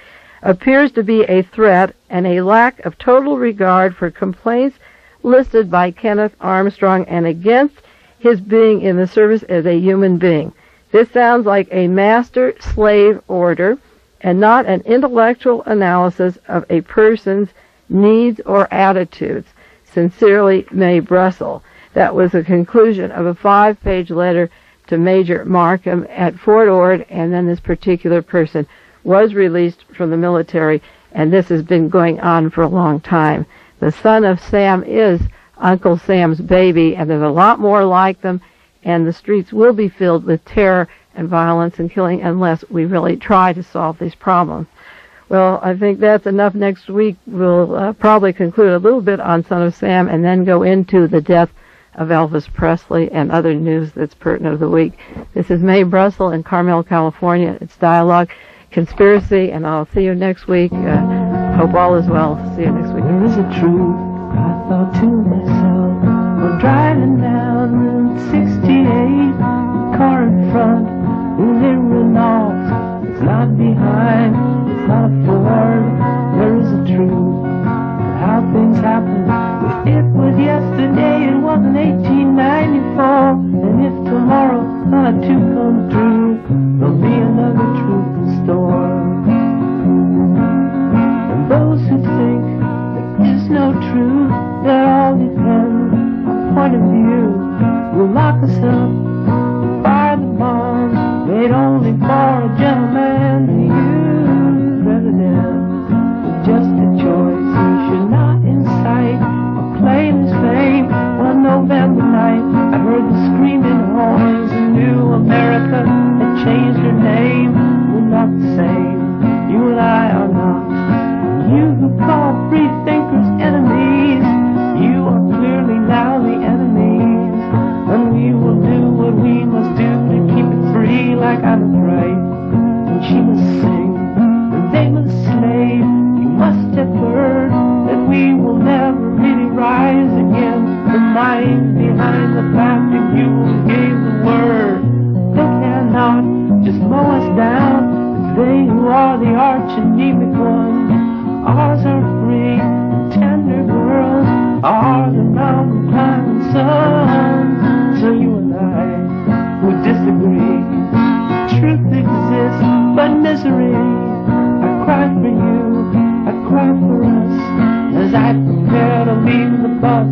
appears to be a threat and a lack of total regard for complaints listed by Kenneth Armstrong and against his being in the service as a human being. This sounds like a master-slave order and not an intellectual analysis of a person's needs or attitudes. Sincerely, Mae Brussell. That was the conclusion of a 5-page letter to Major Markham at Fort Ord, and then this particular person was released from the military, and this has been going on for a long time. The son of Sam is Uncle Sam's baby, and there's a lot more like them, and the streets will be filled with terror and violence and killing unless we really try to solve these problems. Well, I think that's enough. Next week we'll probably conclude a little bit on Son of Sam and then go into the death of Elvis Presley and other news that's pertinent of the week. This is Mae Brussell in Carmel, California. It's Dialogue Conspiracy, and I'll see you next week. Hope all is well. See you next week. There is a truth, I thought to myself, we're driving down Route 68, car in front, in Renault, it's not behind, it's not a Ford. There is a truth, how things happen. If it was yesterday, it wasn't 1894, and if tomorrow's not to come true, there'll be another truth in store. And those who think there is no truth, that all depends on point of view, will lock us up, fire the bombs made only for a gentleman to use. President, just a choice he should not incite or claim his fame. One November night, I heard the screaming horns, and New America had changed her name. We're not the same, you and I are not. You who call free thinkers enemies, you are clearly now the enemies. And we will do what we must do to keep it free, like Adam Bright. And she must sing, and they must slave. You must have heard that we will never really rise again. The mind behind the plastic fuel gave the word. They cannot just mow us down, as they who are the arch anemic ones. Ours are free and tender girls, are the mountain climbing sons. So you and I would disagree. Truth exists, but misery. I cry for you, I cry for us, as I prepare to leave the bus.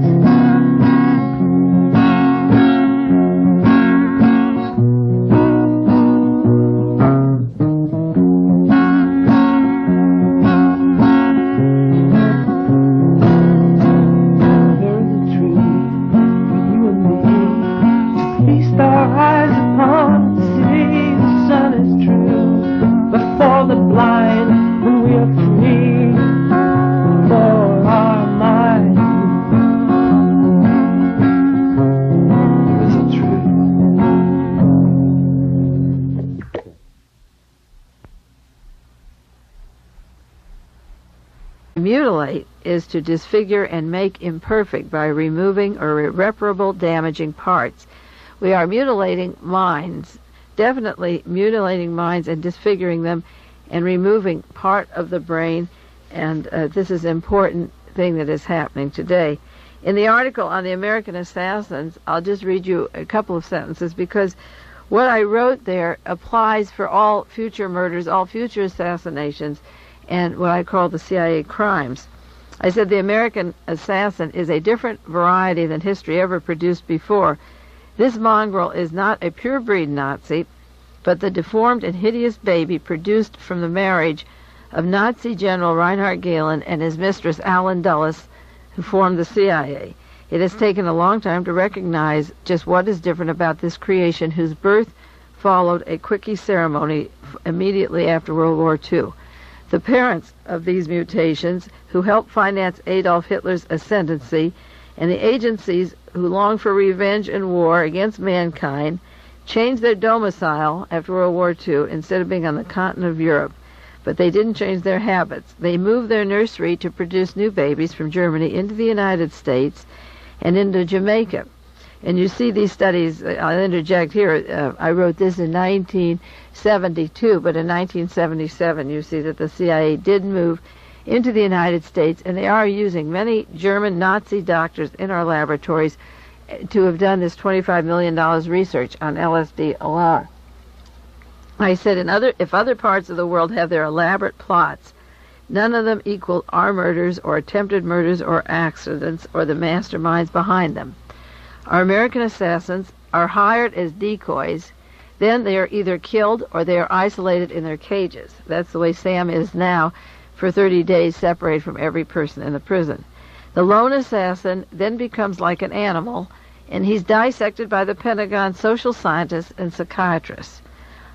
Mutilate is to disfigure and make imperfect by removing or irreparable damaging parts. We are mutilating minds, definitely mutilating minds and disfiguring them and removing part of the brain, and this is an important thing that is happening today. In the article on the American assassins, I'll just read you a couple of sentences because what I wrote there applies for all future murders, all future assassinations, and what I call the CIA crimes. I said the American assassin is a different variety than history ever produced before. This mongrel is not a pure-breed Nazi, but the deformed and hideous baby produced from the marriage of Nazi General Reinhard Gehlen and his mistress Allen Dulles, who formed the CIA. It has taken a long time to recognize just what is different about this creation whose birth followed a quickie ceremony immediately after World War II. The parents of these mutations, who helped finance Adolf Hitler's ascendancy, and the agencies who long for revenge and war against mankind, changed their domicile after World War II instead of being on the continent of Europe. But they didn't change their habits. They moved their nursery to produce new babies from Germany into the United States and into Jamaica. And you see these studies, I'll interject here, I wrote this in 1972, but in 1977 you see that the CIA did move into the United States, and they are using many German Nazi doctors in our laboratories to have done this $25 million research on LSD alone. I said, if other parts of the world have their elaborate plots, none of them equal our murders or attempted murders or accidents or the masterminds behind them. Our American assassins are hired as decoys, then they are either killed or they are isolated in their cages. That's the way Sam is now for 30 days separated from every person in the prison. The lone assassin then becomes like an animal, and he's dissected by the Pentagon social scientists and psychiatrists.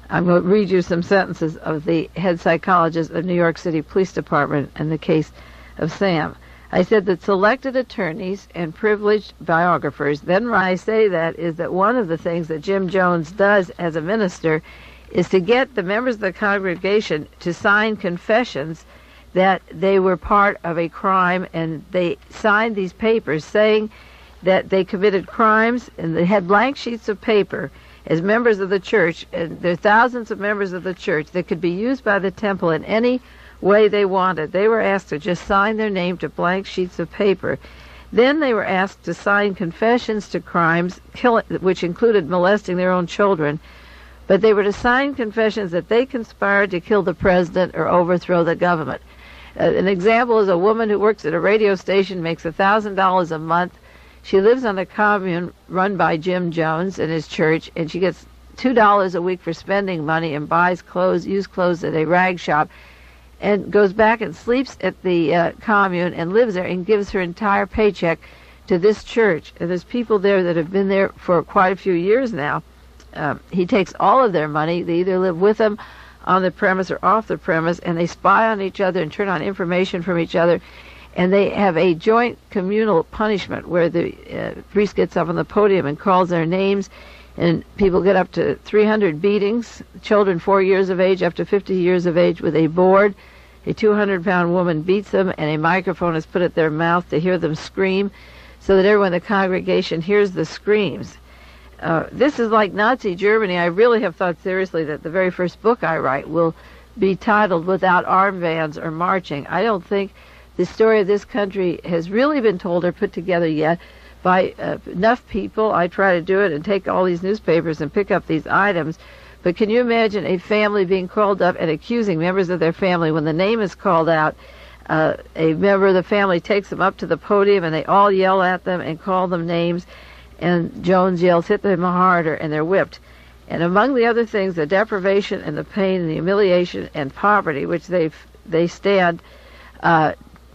I'm going to read you some sentences of the head psychologist of New York City Police Department in the case of Sam. I said that selected attorneys and privileged biographers, then when I say that is that one of the things that Jim Jones does as a minister is to get the members of the congregation to sign confessions that they were part of a crime, and they signed these papers saying that they committed crimes, and they had blank sheets of paper as members of the church, and there are thousands of members of the church that could be used by the temple in any way they wanted. They were asked to just sign their name to blank sheets of paper. Then they were asked to sign confessions to crimes, which included molesting their own children, but they were to sign confessions that they conspired to kill the president or overthrow the government. An example is a woman who works at a radio station, makes $1,000 a month. She lives on a commune run by Jim Jones and his church, and she gets $2 a week for spending money and buys clothes, used clothes at a rag shop, and goes back and sleeps at the commune and lives there and gives her entire paycheck to this church. And there's people there that have been there for quite a few years now. He takes all of their money. They either live with him on the premise or off the premise, and they spy on each other and turn on information from each other. And they have a joint communal punishment where the priest gets up on the podium and calls their names, and people get up to 300 beatings, children 4 years of age up to 50 years of age, with a board. A 200-pound woman beats them, and a microphone is put at their mouth to hear them scream, so that everyone in the congregation hears the screams. This is like Nazi Germany. I really have thought seriously that the very first book I write will be titled Without Armbands or Marching. I don't think the story of this country has really been told or put together yet by enough people. I try to do it and take all these newspapers and pick up these items. But can you imagine a family being called up and accusing members of their family when the name is called out? A member of the family takes them up to the podium and they all yell at them and call them names. And Jones yells, "Hit them harder," and they're whipped. And among the other things, the deprivation and the pain and the humiliation and poverty, which they stand,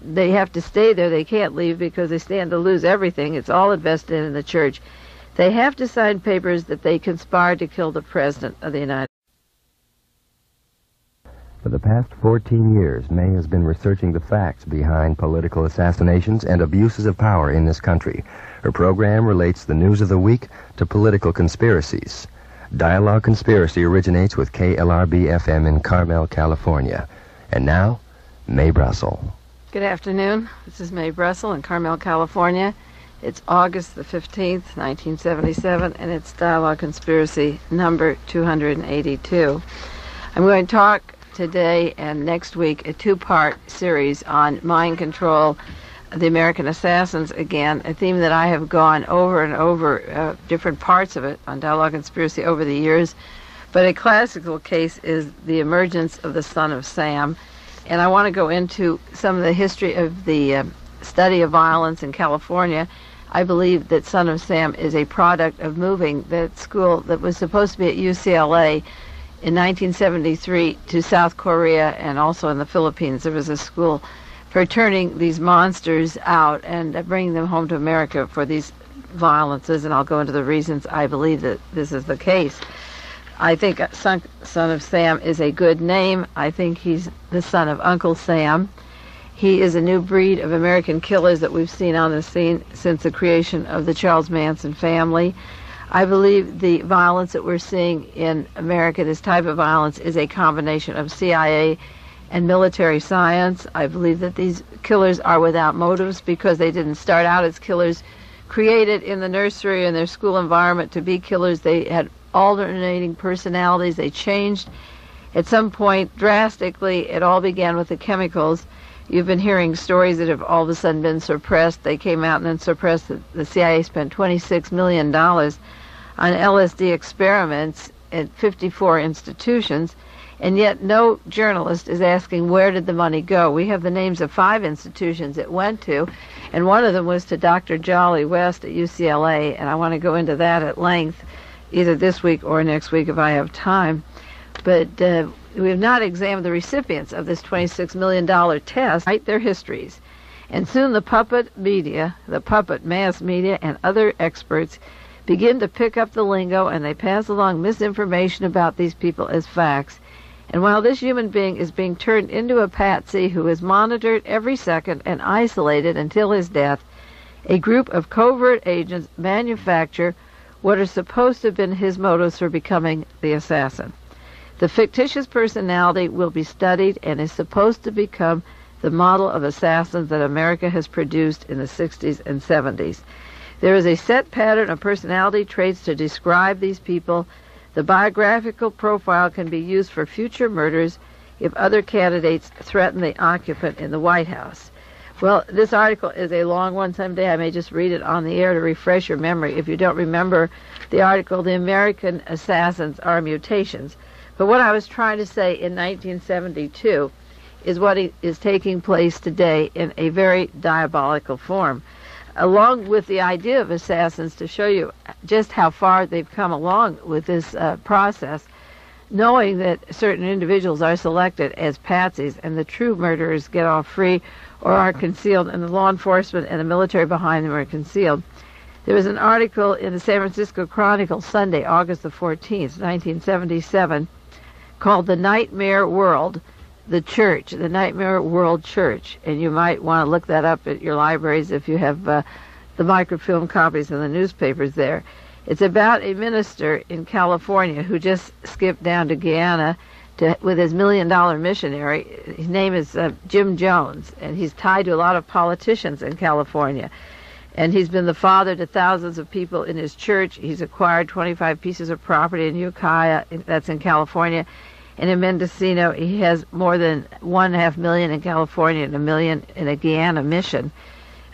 they have to stay there. They can't leave because they stand to lose everything. It's all invested in the church. They have to sign papers that they conspired to kill the President of the United States. For the past 14 years, Mae has been researching the facts behind political assassinations and abuses of power in this country. Her program relates the news of the week to political conspiracies. Dialogue Conspiracy originates with KLRB FM in Carmel, California. And now, Mae Brussell. Good afternoon. This is Mae Brussell in Carmel, California. It's August the 15th, 1977, and it's Dialogue Conspiracy number 282. I'm going to talk today and next week a two-part series on mind control, the American assassins again, a theme that I have gone over and over, different parts of it on Dialogue Conspiracy over the years. But a classical case is the emergence of the Son of Sam. And I want to go into some of the history of the study of violence in California. I believe that Son of Sam is a product of moving that school that was supposed to be at UCLA in 1973 to South Korea and also in the Philippines. There was a school for turning these monsters out and bringing them home to America for these violences, and I'll go into the reasons I believe that this is the case. I think Son of Sam is a good name. I think he's the son of Uncle Sam. He is a new breed of American killers that we've seen on the scene since the creation of the Charles Manson family. I believe the violence that we're seeing in America, this type of violence, is a combination of CIA and military science. I believe that these killers are without motives because they didn't start out as killers, created in the nursery and their school environment to be killers. They had alternating personalities. They changed at some point drastically. It all began with the chemicals. You've been hearing stories that have all of a sudden been suppressed. They came out and then suppressed. The CIA spent $26 million on LSD experiments at 54 institutions, and yet no journalist is asking where did the money go. We have the names of 5 institutions it went to, and one of them was to Dr. Jolly West at UCLA, and I want to go into that at length either this week or next week if I have time. But we have not examined the recipients of this $26 million test, write their histories. And soon the puppet media, the puppet mass media, and other experts begin to pick up the lingo, and they pass along misinformation about these people as facts. And while this human being is being turned into a patsy who is monitored every second and isolated until his death, a group of covert agents manufacture what are supposed to have been his motives for becoming the assassin. The fictitious personality will be studied and is supposed to become the model of assassins that America has produced in the 60s and 70s. There is a set pattern of personality traits to describe these people. The biographical profile can be used for future murders if other candidates threaten the occupant in the White House. Well, this article is a long one. Someday I may just read it on the air to refresh your memory. If you don't remember the article, The American Assassins Are Mutations. But what I was trying to say in 1972 is what is taking place today in a very diabolical form. Along with the idea of assassins, to show you just how far they've come along with this process, knowing that certain individuals are selected as patsies and the true murderers get off free or are concealed, and the law enforcement and the military behind them are concealed. There was an article in the San Francisco Chronicle Sunday, August the 14th, 1977, called The Nightmare World, the Church, the Nightmare World Church. And you might want to look that up at your libraries if you have the microfilm copies in the newspapers there. It's about a minister in California who just skipped down to Guyana with his $1 million missionary. His name is Jim Jones, and he's tied to a lot of politicians in California. And he's been the father to thousands of people in his church. He's acquired 25 pieces of property in Ukiah, that's in California. And in Mendocino, he has more than $1.5 million in California and $1 million in a Guyana mission.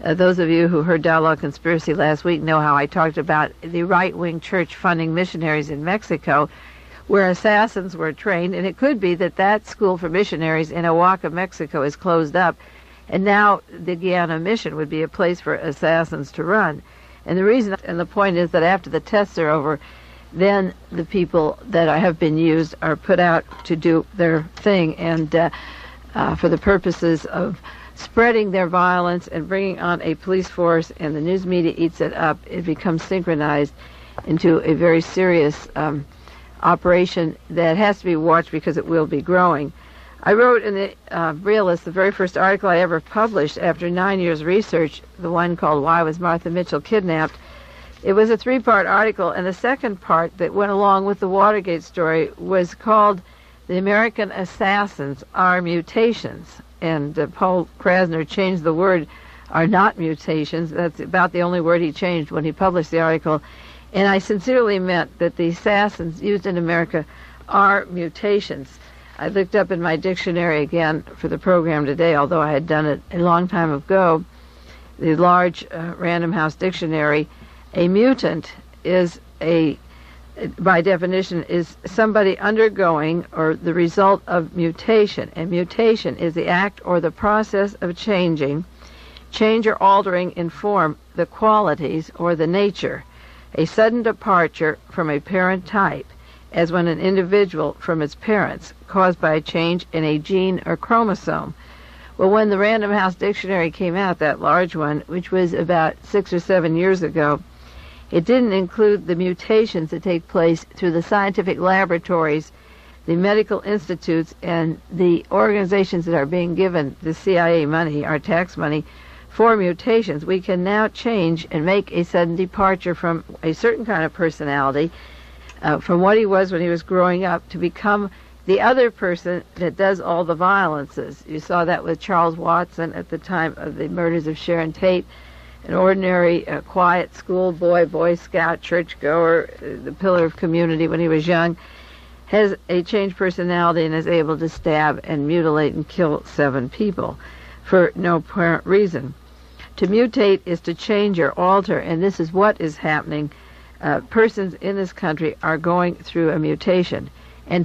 Those of you who heard Dialogue Conspiracy last week know how I talked about the right-wing church funding missionaries in Mexico, where assassins were trained. And it could be that that school for missionaries in Oaxaca, Mexico, is closed up, and now the Guyana mission would be a place for assassins to run. And the reason and the point is that after the tests are over, then the people that have been used are put out to do their thing, and for the purposes of spreading their violence and bringing on a police force, and the news media eats it up. It becomes synchronized into a very serious operation that has to be watched because it will be growing. I wrote in the Realist, the very first article I ever published after 9 years research, the one called Why Was Martha Mitchell Kidnapped? It was a 3-part article, and the second part that went along with the Watergate story was called The American Assassins Are Mutations. Paul Krasner changed the word, are not mutations. That's about the only word he changed when he published the article. And I sincerely meant that the assassins used in America are mutations. I looked up in my dictionary again for the program today, although I had done it a long time ago, the large Random House dictionary. A mutant is by definition, is somebody undergoing or the result of mutation. And mutation is the act or the process of change or altering in form, the qualities or the nature. A sudden departure from a parent type, as when an individual from its parents, caused by a change in a gene or chromosome. Well, when the Random House Dictionary came out, that large one, which was about 6 or 7 years ago, it didn't include the mutations that take place through the scientific laboratories, the medical institutes, and the organizations that are being given the CIA money, our tax money, for mutations. We can now change and make a sudden departure from a certain kind of personality, from what he was when he was growing up, to become the other person that does all the violences. You saw that with Charles Watson at the time of the murders of Sharon Tate, an ordinary, quiet schoolboy, Boy Scout, churchgoer, the pillar of community when he was young, has a changed personality and is able to stab and mutilate and kill 7 people for no apparent reason. To mutate is to change or alter, and this is what is happening. Persons in this country are going through a mutation. And to